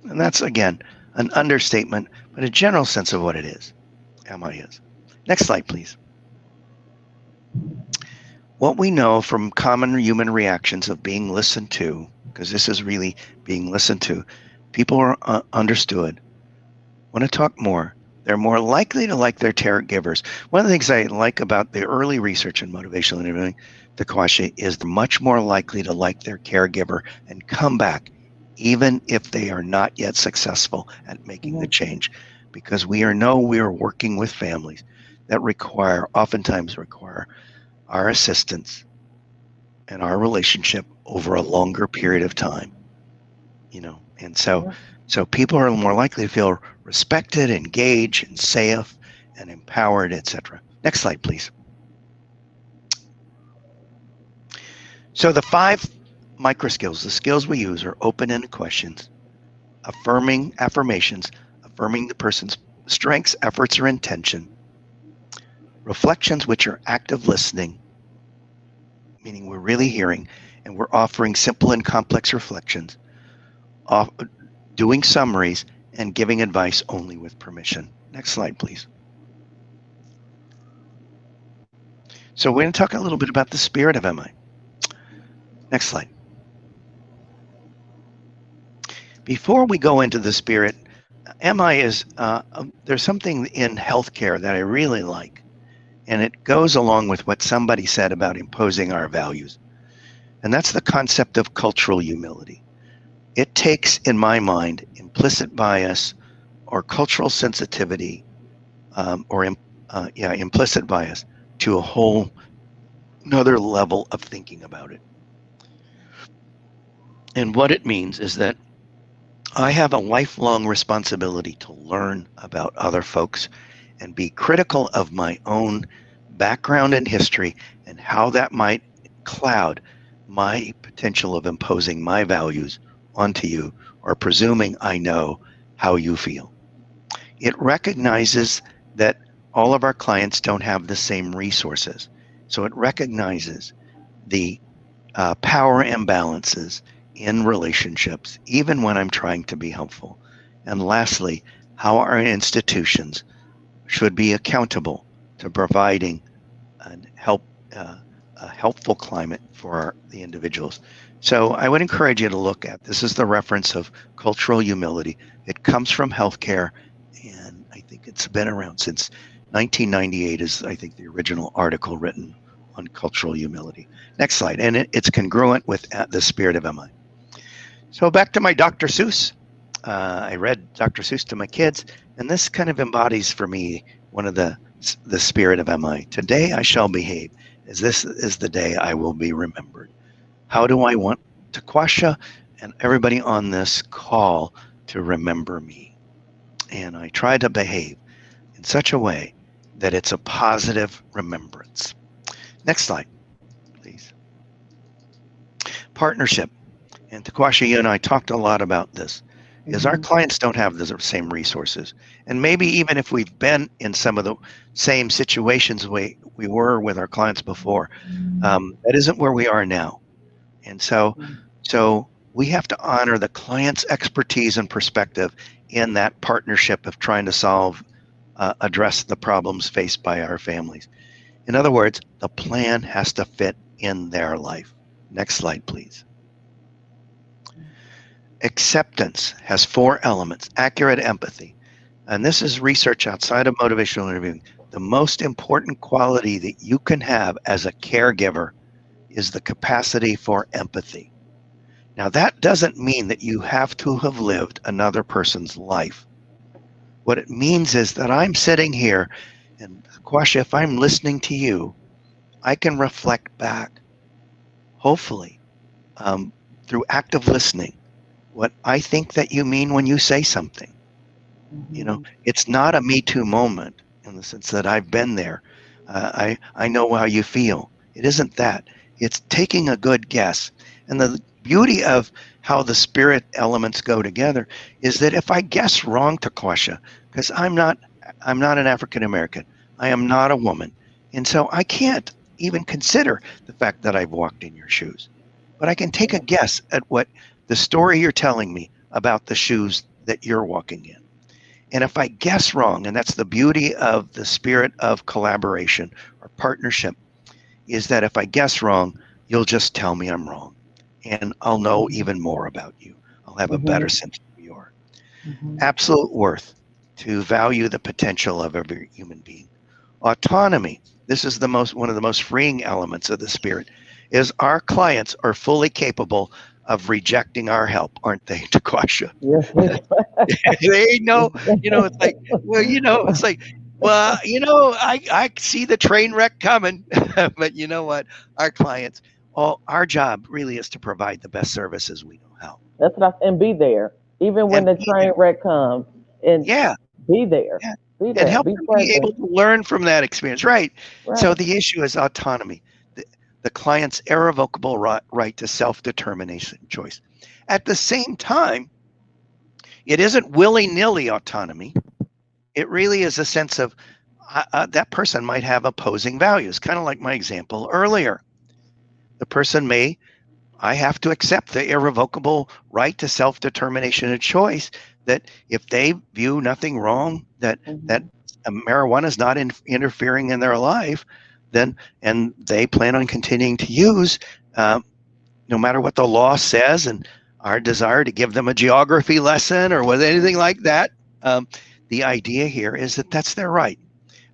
And that's, again, an understatement, but a general sense of what it is, MI is. Next slide, please. What we know from common human reactions of being listened to, because this is really being listened to, people are understood, want to talk more. They're more likely to like their caregivers. One of the things I like about the early research in motivational interviewing, Takashi, is they're much more likely to like their caregiver and come back, even if they are not yet successful at making the change. Because we are working with families that oftentimes require our assistance and our relationship over a longer period of time. And so people are more likely to feel respected, engaged, and safe, and empowered, etc. Next slide, please. So the 5 micro skills, the skills we use, are open-ended questions, affirmations, affirming the person's strengths, efforts, or intention, reflections, which are active listening, meaning we're really hearing, and we're offering simple and complex reflections, doing summaries, and giving advice only with permission. Next slide, please. So we're going to talk a little bit about the spirit of MI. Next slide. Before we go into the spirit, MI is, there's something in healthcare that I really like, and it goes along with what somebody said about imposing our values. And that's the concept of cultural humility. It takes, in my mind, implicit bias or cultural sensitivity implicit bias to a whole another level of thinking about it. And what it means is that I have a lifelong responsibility to learn about other folks and be critical of my own background and history and how that might cloud my potential of imposing my values onto you or presuming I know how you feel. It recognizes that all of our clients don't have the same resources. So it recognizes the power imbalances in relationships, even when I'm trying to be helpful. And lastly, how our institutions should be accountable to providing a helpful climate for the individuals. So I would encourage you to look at this is the reference of cultural humility. It comes from healthcare, and I think it's been around since 1998 is, I think, the original article written on cultural humility. Next slide. And it's congruent with the spirit of MI. So back to my Dr. Seuss. I read Dr. Seuss to my kids, and this kind of embodies for me one of the spirit of MI. Today I shall behave, as this is the day I will be remembered. How do I want Taquasha and everybody on this call to remember me? And I try to behave in such a way that it's a positive remembrance. Next slide, please. Partnership. And Taquasha, you and I talked a lot about this, is our clients don't have the same resources. And maybe even if we've been in some of the same situations we were with our clients before, that isn't where we are now. And so we have to honor the client's expertise and perspective in that partnership of trying to address the problems faced by our families. In other words, the plan has to fit in their life. Next slide, please. Acceptance has 4 elements: accurate empathy. And this is research outside of motivational interviewing The most important quality that you can have as a caregiver is the capacity for empathy. Now, that doesn't mean that you have to have lived another person's life. What it means is that I'm sitting here, and Quasha, if I'm listening to you, I can reflect back, hopefully, um, through active listening, what I think that you mean when you say something. You know, Mhm. it's not a Me Too moment in the sense that I've been there. I know how you feel. It isn't that. It's taking a good guess. And the beauty of how the spirit elements go together is that if I guess wrong to Quasha, because I'm not an African American, I am not a woman, and so I can't even consider the fact that I've walked in your shoes. But I can take a guess at what the story you're telling me about the shoes that you're walking in. And if I guess wrong, and that's the beauty of the spirit of collaboration or partnership, is that if I guess wrong, you'll just tell me I'm wrong. And I'll know even more about you. I'll have a better Mhm. sense of who you are. Mhm. Absolute worth to value the potential of every human being. Autonomy. This is one of the most freeing elements of the spirit. Is our clients are fully capable of rejecting our help, aren't they, Taquasha? Yes. They know, it's like, well, it's like, well, I see the train wreck coming, but you know what? Our clients, all our job really is to provide the best services we know how, That's what and be there. Even when and the be there. train wreck comes, and Yeah, be there. yeah, Be and there. help Be them be able present. to learn from that experience, right? So Right. the issue is autonomy, the, the client's irrevocable right to self-determination choice. At the same time, it isn't willy-nilly autonomy. It really is a sense of that person might have opposing values, kind of like my example earlier. The person may, I have to accept the irrevocable right to self determination and choice that if they view nothing wrong, that Mhm. marijuana is not interfering in their life, then and they plan on continuing to use, no matter what the law says, and our desire to give them a geography lesson or with anything like that. Um, the idea here is that that's their right.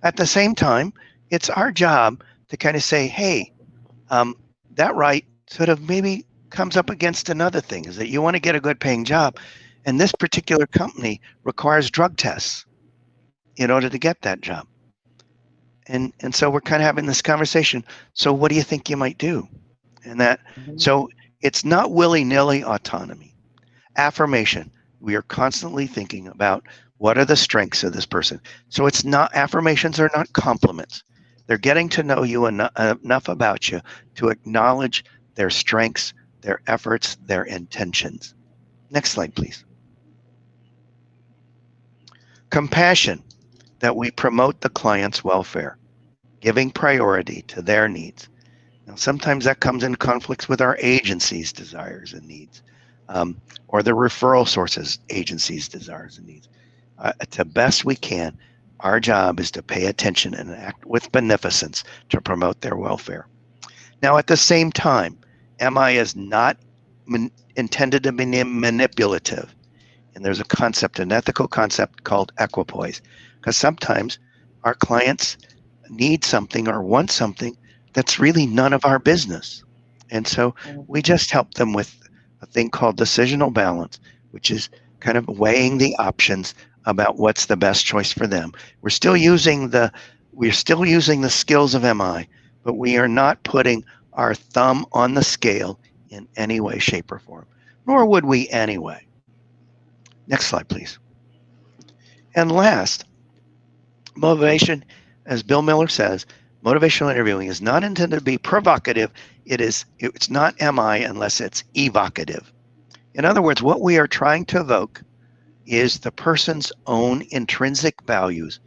At the same time, it's our job to kind of say, hey, that right sort of maybe comes up against another thing is that you want to get a good paying job. And this particular company requires drug tests in order to get that job. And so we're kind of having this conversation. So what do you think you might do? And that Mhm. so it's not willy-nilly autonomy. Affirmation. We are constantly thinking about what are the strengths of this person. So it's not affirmations are not compliments. They're getting to know you enough about you to acknowledge their strengths, their efforts, their intentions. Next slide, please. Compassion, that we promote the client's welfare, giving priority to their needs. Now, sometimes that comes in conflicts with our agency's desires and needs, or the referral sources agency's desires and needs. To best we can, our job is to pay attention and act with beneficence to promote their welfare. Now, at the same time, MI is not intended to be manipulative. And there's a concept, an ethical concept called equipoise, because sometimes our clients need something or want something that's really none of our business. And so we Mhm. just help them with a thing called decisional balance, which is kind of weighing the options about what's the best choice for them. We're still using the skills of MI, but we are not putting our thumb on the scale in any way, shape, or form. Nor would we anyway. Next slide, please. And last, motivation, as Bill Miller says, motivational interviewing is not intended to be provocative. It's not MI unless it's evocative. In other words, what we are trying to evoke is the person's own intrinsic values,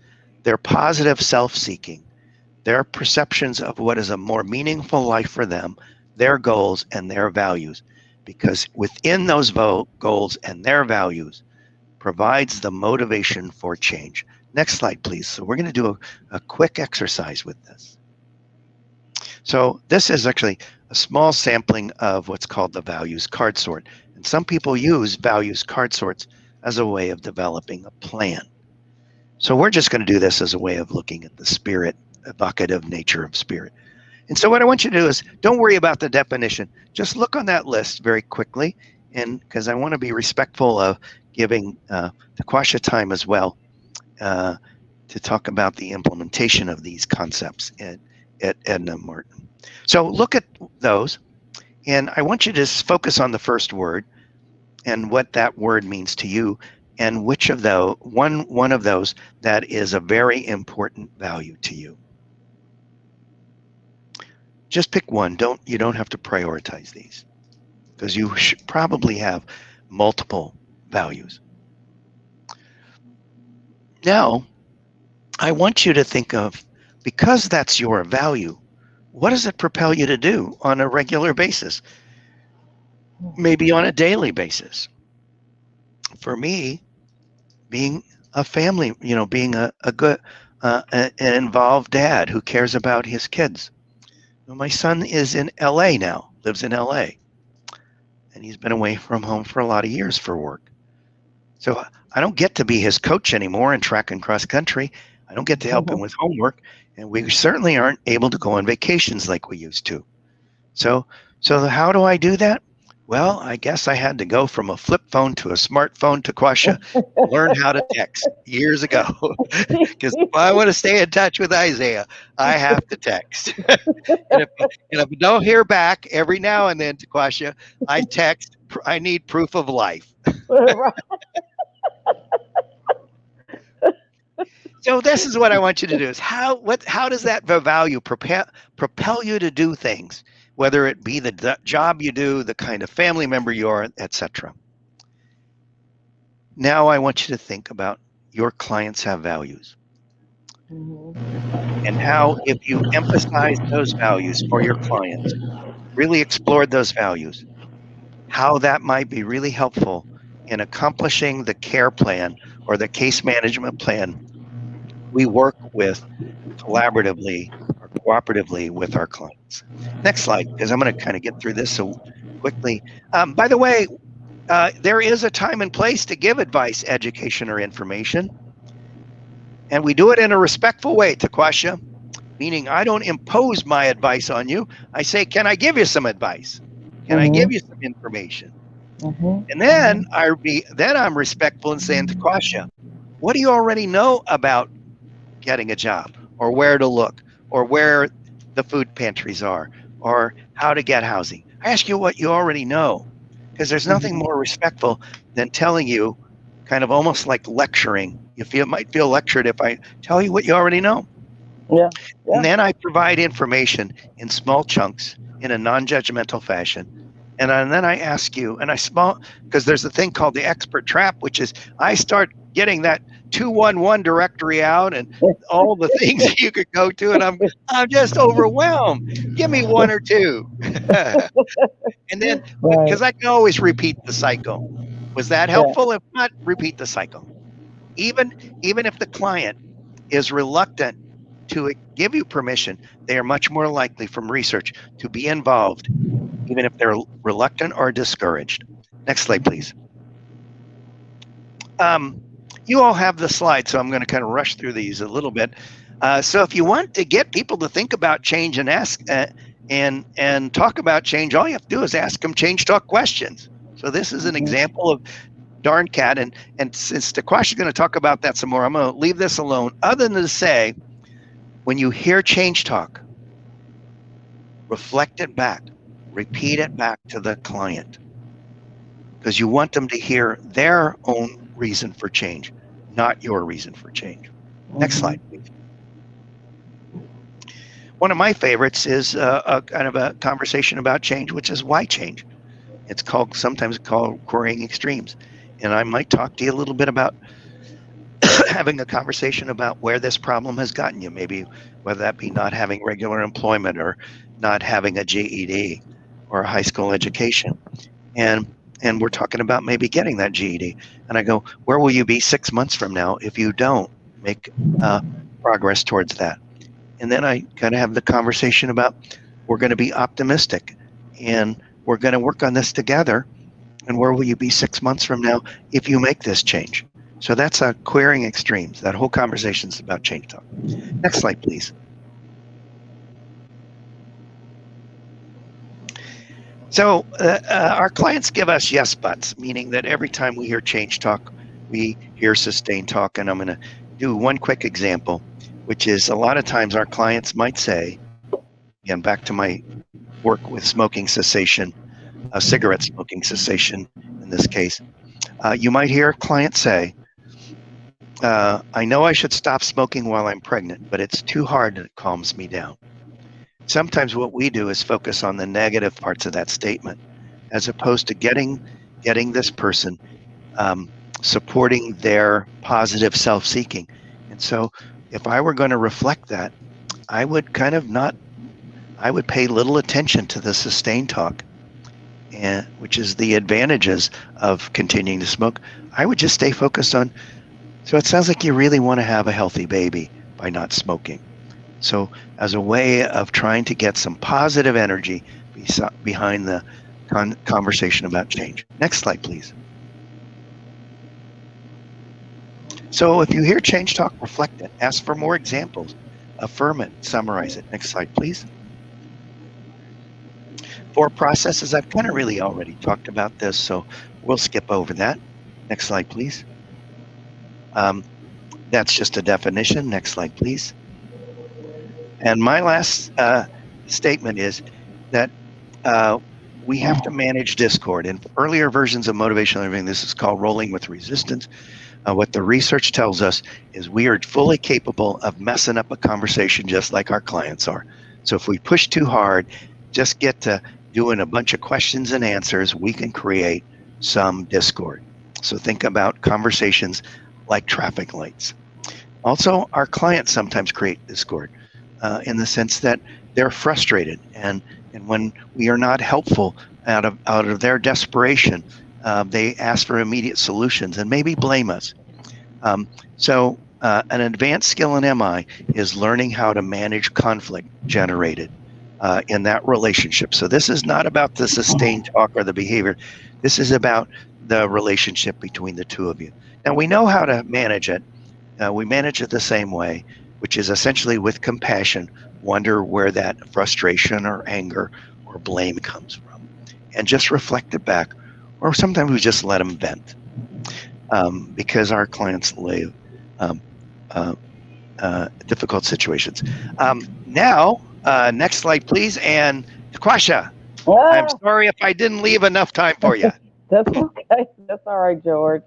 their positive self-seeking, their perceptions of what is a more meaningful life for them, their goals and their values. Because within those goals and their values provides the motivation for change. Next slide, please. So we're going to do a quick exercise with this. So this is actually a small sampling of what's called the values card sort. And some people use values card sorts as a way of developing a plan. So we're just going to do this as a way of looking at the spirit, evocative nature of spirit. And so what I want you to do is don't worry about the definition. Just look on that list very quickly, and because I want to be respectful of giving Taquasha time as well to talk about the implementation of these concepts at Edna Martin. So look at those, and I want you to just focus on the first word and what that word means to you, and which of those one of those that is a very important value to you. Just pick one. You don't have to prioritize these, because you should probably have multiple values. Now, I want you to think of, because that's your value, what does it propel you to do on a regular basis? Maybe on a daily basis. For me, being a family, being a good, an involved dad who cares about his kids. My son is in LA now, lives in LA, and he's been away from home for a lot of years for work. So I don't get to be his coach anymore in track and cross country. I don't get to help him with homework, and we certainly aren't able to go on vacations like we used to. So how do I do that? Well, I guess I had to go from a flip phone to a smartphone to Quasha, learn how to text years ago. Because if I want to stay in touch with Isaiah, I have to text. and if I don't hear back every now and then to Quasha, I text, I need proof of life. So this is what I want you to do: is how does that value propel you to do things, whether it be the job you do, the kind of family member you are, etc. Now I want you to think about your clients have values, and how, if you emphasize those values for your clients, really explored those values, how that might be really helpful in accomplishing the care plan or the case management plan we work with collaboratively or cooperatively with our clients. Next slide, because I'm going to kind of get through this so quickly. By the way, there is a time and place to give advice, education, or information. And we do it in a respectful way, Taquasha, meaning I don't impose my advice on you. I say, can I give you some advice? Can I give you some information? And then I'm respectful and saying, Taquasha, what do you already know about getting a job, or where to look, or where the food pantries are, or how to get housing? I ask you what you already know, because there's nothing more respectful than telling you, kind of almost like lecturing. You might feel lectured if I tell you what you already know. Yeah. And then I provide information in small chunks in a non-judgmental fashion. And then I ask you, because there's a thing called the expert trap, which is I start getting that 211 directory out and all the things that you could go to, and I'm just overwhelmed. Give me one or two. And then, because I can always repeat the cycle. Was that helpful? If not, repeat the cycle. Even if the client is reluctant to give you permission, they are much more likely from research to be involved, even if they're reluctant or discouraged. Next slide, please. You all have the slide, so I'm going to kind of rush through these a little bit. So if you want to get people to think about change and ask and talk about change, all you have to do is ask them change talk questions. So this is an example of Darn Cat, and since Taquasha is going to talk about that some more, I'm going to leave this alone, other than to say, when you hear change talk, reflect it back, repeat it back to the client, because you want them to hear their own reason for change, not your reason for change. Next slide, please. One of my favorites is a kind of a conversation about change, which is why change. It's sometimes called querying extremes. And I might talk to you a little bit about having a conversation about where this problem has gotten you, maybe whether that be not having regular employment or not having a GED or a high school education. And we're talking about maybe getting that GED. And I go, where will you be 6 months from now if you don't make progress towards that? And then I kind of have the conversation about, we're going to be optimistic and we're going to work on this together. And where will you be 6 months from now if you make this change? So that's queering extremes. That whole conversation is about change talk. Next slide, please. So our clients give us yes buts, meaning that every time we hear change talk, we hear sustained talk. And I'm going to do one quick example, which is a lot of times our clients might say, again, back to my work with smoking cessation, cigarette smoking cessation in this case, you might hear a client say, I know I should stop smoking while I'm pregnant, but it's too hard and it calms me down. Sometimes what we do is focus on the negative parts of that statement, as opposed to getting this person supporting their positive self-seeking. And so if I were going to reflect that, I would kind of not, I would pay little attention to the sustained talk, and which is the advantages of continuing to smoke. I would just stay focused on, so it sounds like you really want to have a healthy baby by not smoking. So as a way of trying to get some positive energy behind the conversation about change. Next slide, please. So if you hear change talk, reflect it. Ask for more examples. Affirm it. Summarize it. Next slide, please. 4 processes. I've kind of really already talked about this, so we'll skip over that. Next slide, please. That's just a definition. Next slide, please. And my last statement is that we have to manage discord. In earlier versions of motivational interviewing, this is called rolling with resistance. What the research tells us is we are fully capable of messing up a conversation just like our clients are. So if we push too hard, just get to doing a bunch of questions and answers, we can create some discord. So think about conversations like traffic lights. Also, our clients sometimes create discord in the sense that they're frustrated, and when we are not helpful out of their desperation, they ask for immediate solutions and maybe blame us. So an advanced skill in MI is learning how to manage conflict generated in that relationship. So this is not about the sustained talk or the behavior. This is about the relationship between the two of you. Now we know how to manage it. We manage it the same way, which is essentially with compassion, wonder where that frustration or anger or blame comes from, and just reflect it back. Or sometimes we just let them vent, because our clients live difficult situations. Now, next slide, please. And Quasha, I'm sorry if I didn't leave enough time for you. That's okay. That's all right, George.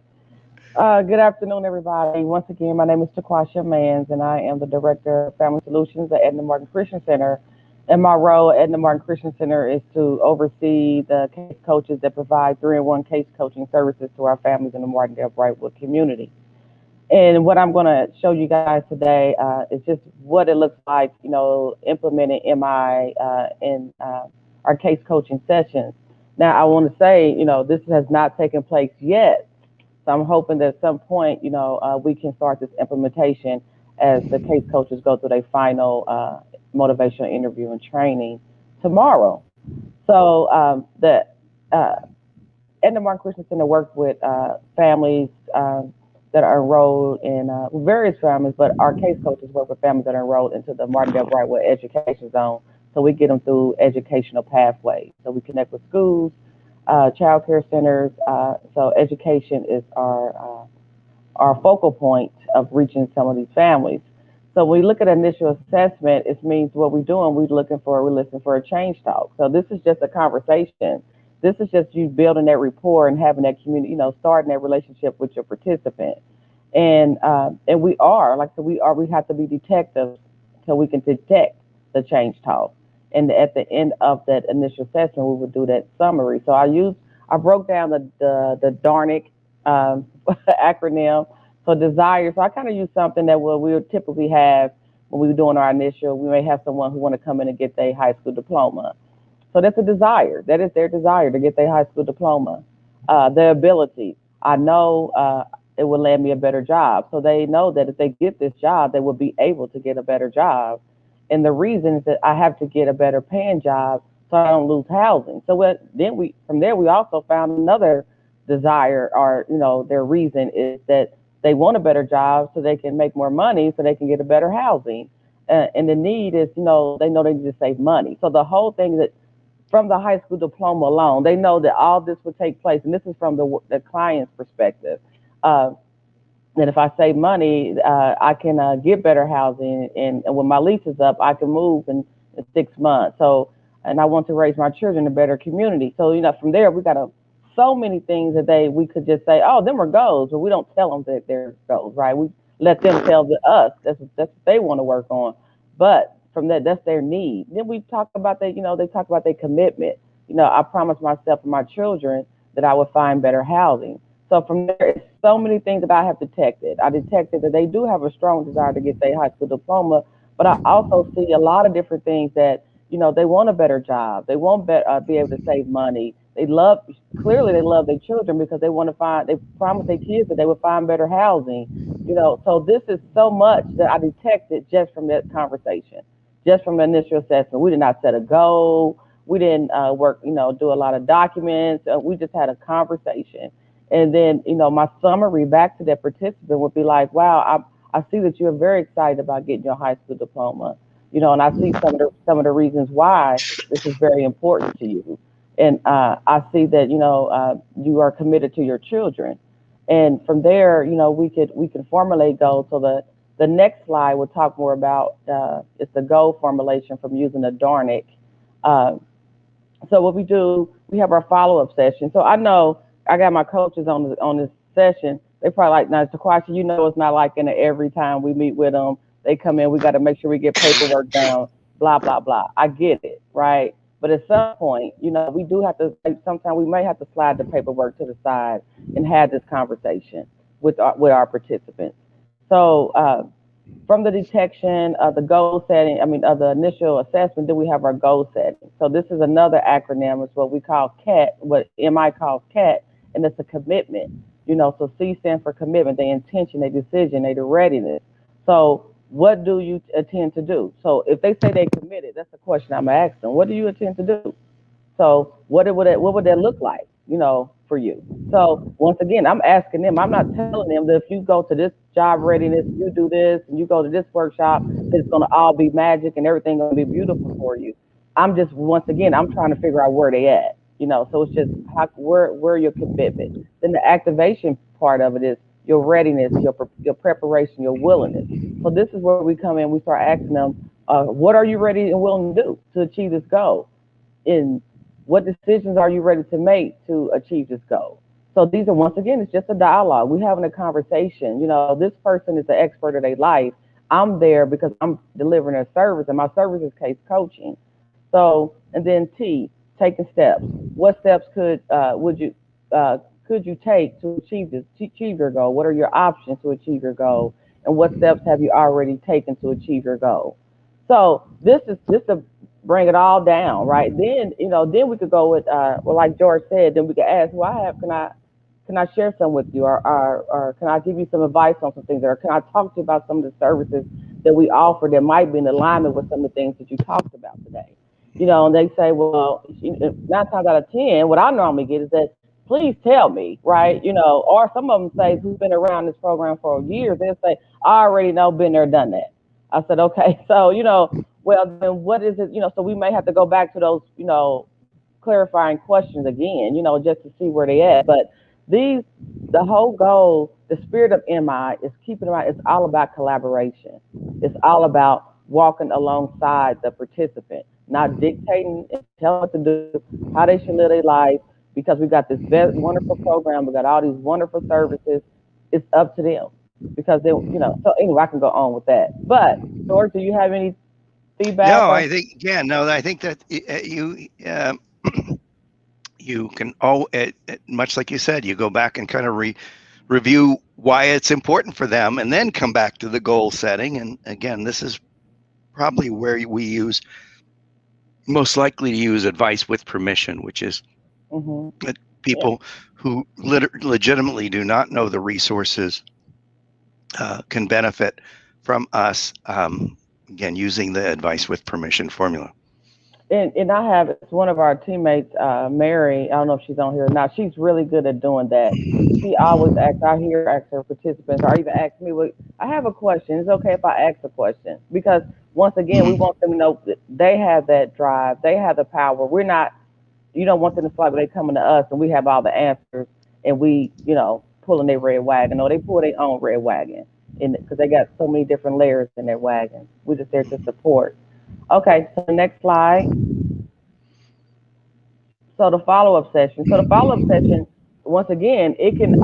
Good afternoon, everybody. Once again, my name is Taquasha Mans, and I am the Director of Family Solutions at Edna Martin Christian Center. And my role at Edna Martin Christian Center is to oversee the case coaches that provide 3-in-1 case coaching services to our families in the Martindale Brightwood community. And what I'm going to show you guys today is just what it looks like, implementing MI in our case coaching sessions. Now, I want to say, this has not taken place yet. So I'm hoping that at some point, we can start this implementation as the case coaches go through their final motivational interview and training tomorrow. So the Edna Martin Christian Center works with families that are enrolled in various families, but our case coaches work with families that are enrolled into the Martindale Brightwood Education Zone. So we get them through educational pathways. So we connect with schools, child care centers. So education is our focal point of reaching some of these families. So when we look at initial assessment, it means what we're doing, we're listening for a change talk. So this is just a conversation. This is just you building that rapport and having that community, starting that relationship with your participant. And we are, like I said, we have to be detectives so we can detect the change talk. And at the end of that initial assessment, we would do that summary. So I broke down the DARNIC acronym for desire. So I kind of use something that we would typically have when we were doing our initial. We may have someone who want to come in and get their high school diploma. So that's a desire. That is their desire to get their high school diploma. Their ability. I know it will land me a better job. So they know that if they get this job, they will be able to get a better job. And the reason is that I have to get a better paying job so I don't lose housing. So from there we also found another desire, or their reason is that They want a better job so they can make more money so they can get a better housing. And the need is, they know they need to save money. So the whole thing that from the high school diploma alone, they know that all this would take place. And this is from the client's perspective. Uh, and if I save money, I can get better housing. And when my lease is up, I can move in 6 months. So, and I want to raise my children in a better community. So, from there, we got so many things that we could just say, oh, them are goals, but we don't tell them that they're goals, right? We let them tell us that's what they want to work on. But from that's their need. Then we talk about they talk about their commitment. I promised myself and my children that I would find better housing. So from there, it's so many things that I have detected. I detected that they do have a strong desire to get their high school diploma, but I also see a lot of different things that they want a better job. They want be able to save money. Clearly they love their children because they promised their kids that they would find better housing. So this is so much that I detected just from that conversation, just from the initial assessment. We did not set a goal. We didn't work, do a lot of documents. We just had a conversation. And then, my summary back to that participant would be like, wow, I see that you're very excited about getting your high school diploma, and I see some of the reasons why this is very important to you. And I see that, you are committed to your children. And from there, we can formulate goals. So the next slide will talk more about it's the goal formulation from using the Darnick. Uh, so what we do, we have our follow-up session. So I know I got my coaches on this session. They probably like, now, Taquasha, it's not like in every time we meet with them, they come in, we got to make sure we get paperwork down, blah, blah, blah. I get it, right? But at some point, we do have to, like, sometimes we may have to slide the paperwork to the side and have this conversation with our participants. So from the detection of the goal setting, of the initial assessment, then we have our goal setting. So this is another acronym. It's what we call CAT, what MI calls CAT, and it's a commitment. So C stands for commitment, the intention, the decision, the readiness. So what do you intend to do? So if they say they committed, that's the question I'm asking them. What do you intend to do? So what would that look like, for you? So once again, I'm asking them. I'm not telling them that if you go to this job readiness, you do this, and you go to this workshop, that it's going to all be magic and everything going to be beautiful for you. I'm just once again, I'm trying to figure out where they at. So it's just where your commitment. Then the activation part of it is your readiness, your preparation, your willingness. So this is where we come in. We start asking them, what are you ready and willing to do to achieve this goal? In what decisions are you ready to make to achieve this goal? So these are, once again, it's just a dialogue. We're having a conversation. This person is the expert of their life. I'm there because I'm delivering a service, and my service is case coaching. So, and then T, taking steps. What steps could you take to achieve your goal? What are your options to achieve your goal? And what steps have you already taken to achieve your goal? So this is just to bring it all down, right? Then we could go with well, like George said, then we could ask, well, can I share some with you, or can I give you some advice on some things, or can I talk to you about some of the services that we offer that might be in alignment with some of the things that you talked about today? And they say, well, 9 times out of 10, what I normally get is that, please tell me, right? Or some of them say, who've been around this program for years, they'll say, I already know, been there, done that. I said, okay, so, well, then what is it, so we may have to go back to those, clarifying questions again, just to see where they at. But the whole goal, the spirit of MI is keeping in mind, it's all about collaboration. It's all about walking alongside the participant, not dictating and telling what to do, how they should live their life, because we got this wonderful program, we got all these wonderful services. It's up to them because so anyway, I can go on with that. But George, do you have any feedback No, on? I think again, no, I think that you can much like you said, you go back and kind of review why it's important for them, and then come back to the goal setting. And again, this is probably where we most likely to use advice with permission, which is Mm-hmm. Yeah. people who legitimately do not know the resources can benefit from us, again, using the advice with permission formula. And I have it's one of our teammates, Mary. I don't know if she's on here or not. She's really good at doing that. She always asks. I hear ask her participants, or even ask me. Well, I have a question. It's okay if I ask a question because once again, we Mhm. want them to know that they have that drive. They have the power. We're not. You don't want them to feel like they coming to us and we have all the answers and we, pulling their red wagon. No, they pull their own red wagon, because they got so many different layers in their wagon. We're just there to support. Okay, so the next slide. So the follow up session. So the follow up session, once again, it can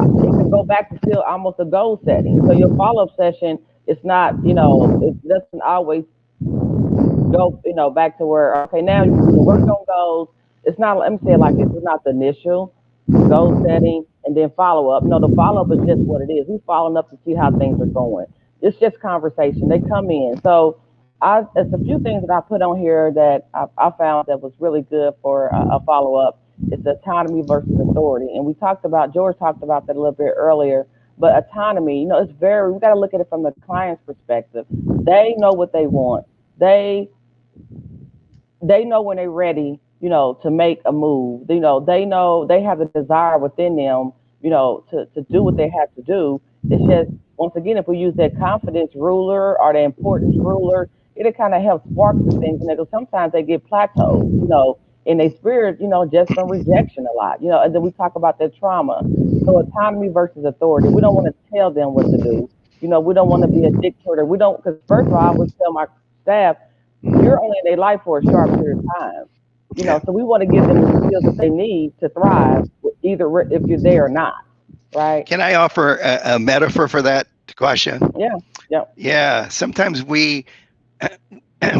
go back to still almost a goal setting. So your follow up session, it's not, it doesn't always go, back to where okay, now we worked on goals. It's not. Let me say it like this: it's not the initial goal setting and then follow up. No, the follow up is just what it is. We following up to see how things are going. It's just conversation. They come in. So it's a few things that I put on here that I found that was really good for a follow up. It's autonomy versus authority, and George talked about that a little bit earlier. But autonomy, it's we got to look at it from the client's perspective. They know what they want. They they know when they're ready, to make a move. They know they have the desire within them, to do what they have to do. It's just once again, if we use that confidence ruler or the importance ruler, it'll kind of help spark some things. And sometimes they get plateaued, in their spirit, just from rejection a lot, and then we talk about that trauma. So autonomy versus authority. We don't want to tell them what to do. We don't want to be a dictator. We don't, because first of all, I always tell my staff, you're only in their life for a short period of time. Yeah. So we want to give them the skills that they need to thrive, either if you're there or not, right? Can I offer a metaphor for that question? Yeah, yeah, Yeah. Sometimes we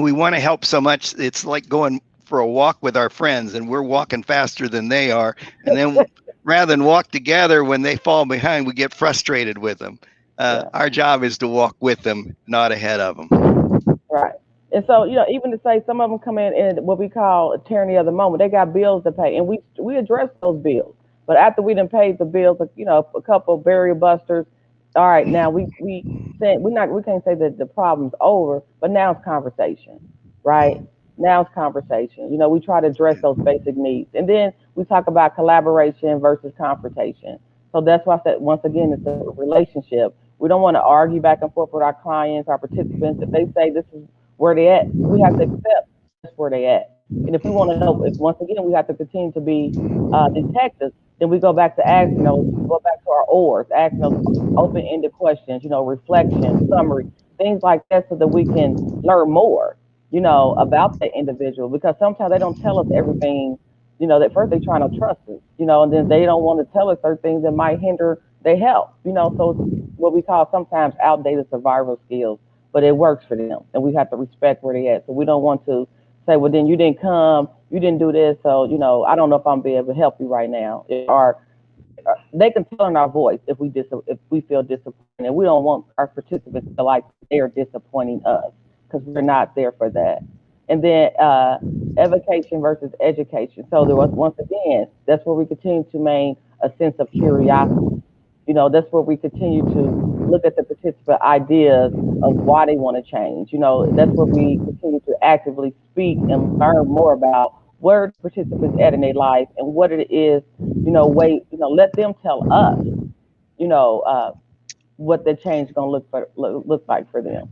we want to help so much. It's like going for a walk with our friends, and we're walking faster than they are. And then rather than walk together, when they fall behind, we get frustrated with them. yeah. Our job is to walk with them, not ahead of them. Right. And so, even to say some of them come in what we call a tyranny of the moment. They got bills to pay, and we address those bills. But after we done paid the bills, a couple of barrier busters. All right, now we say we can't say that the problem's over, but now it's conversation, right? Now it's conversation. We try to address those basic needs, and then we talk about collaboration versus confrontation. So that's why I said once again, it's a relationship. We don't want to argue back and forth with our clients, our participants. If they say this is where they at, we have to accept that's where they at. And if we want to know, if once again we have to continue to be detectives, then we go back to asking those, go back to our oars, asking those open-ended questions, reflection, summary, things like that, so that we can learn more, about that individual. Because sometimes they don't tell us everything. That first they trying to trust us, and then they don't want to tell us certain things that might hinder their health, So it's what we call sometimes outdated survival skills, but it works for them, and we have to respect where they at. So we don't want to say, well, then you didn't come, you didn't do this, so I don't know if I'm be able to help you right now. Or they can tell in our voice if we feel disappointed. And we don't want our participants to feel like they are disappointing us because we're not there for that. And then evocation versus education. So there was once again, that's where we continue to maintain a sense of curiosity. That's where we continue to look at the participant ideas of why they want to change. That's where we continue to actively speak and learn more about where the participants at in their life and what it is, let them tell us, you know, uh, what the change is going to look like for them.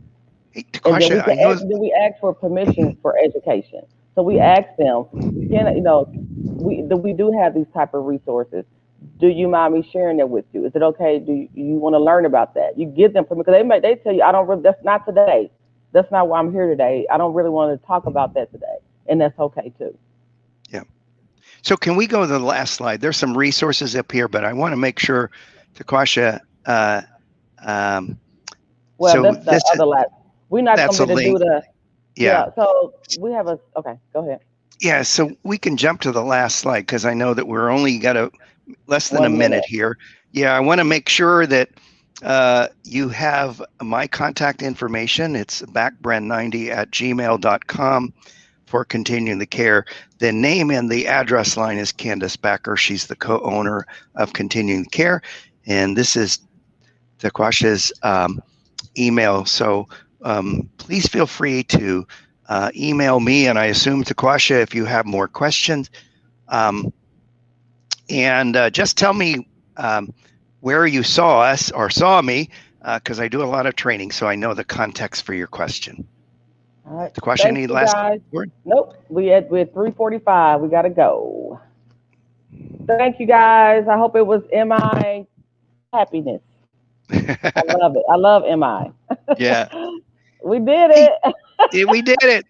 Hey, And then Takasha, I know. we ask for permission for education. So we ask them, can we do have these type of resources. Do you mind me sharing that with you? Is it okay? Do you want to learn about that? You give them permission because they tell you I don't really, that's not today. That's not why I'm here today. I don't really want to talk about that today, and that's okay too. Yeah. So can we go to the last slide? There's some resources up here, but I want to make sure, Takasha. Um, Well, so that's the other last. We're not going that's to a be able to do link. the Yeah. yeah. So we have a okay. Go ahead. Yeah. So we can jump to the last slide because I know that we're only got less than a 1 minute. minute here. Yeah. I want to make sure that you have my contact information. It's backbren90@gmail.com for continuing the care. The name and the address line is Candace Backer. She's the co-owner of Continuing the Care. And this is Taquasha's email. So please feel free to email me, and I assume Taquasha if you have more questions. And just tell me where you saw us or saw me, because I do a lot of training, so I know the context for your question. All right. Taquasha, Thank any you, last guys. word? Nope. We're at 3:45. We gotta go. Thank you, guys. I hope it was MI happiness. I love it. I love MI. Yeah. We did Hey, it. we did it.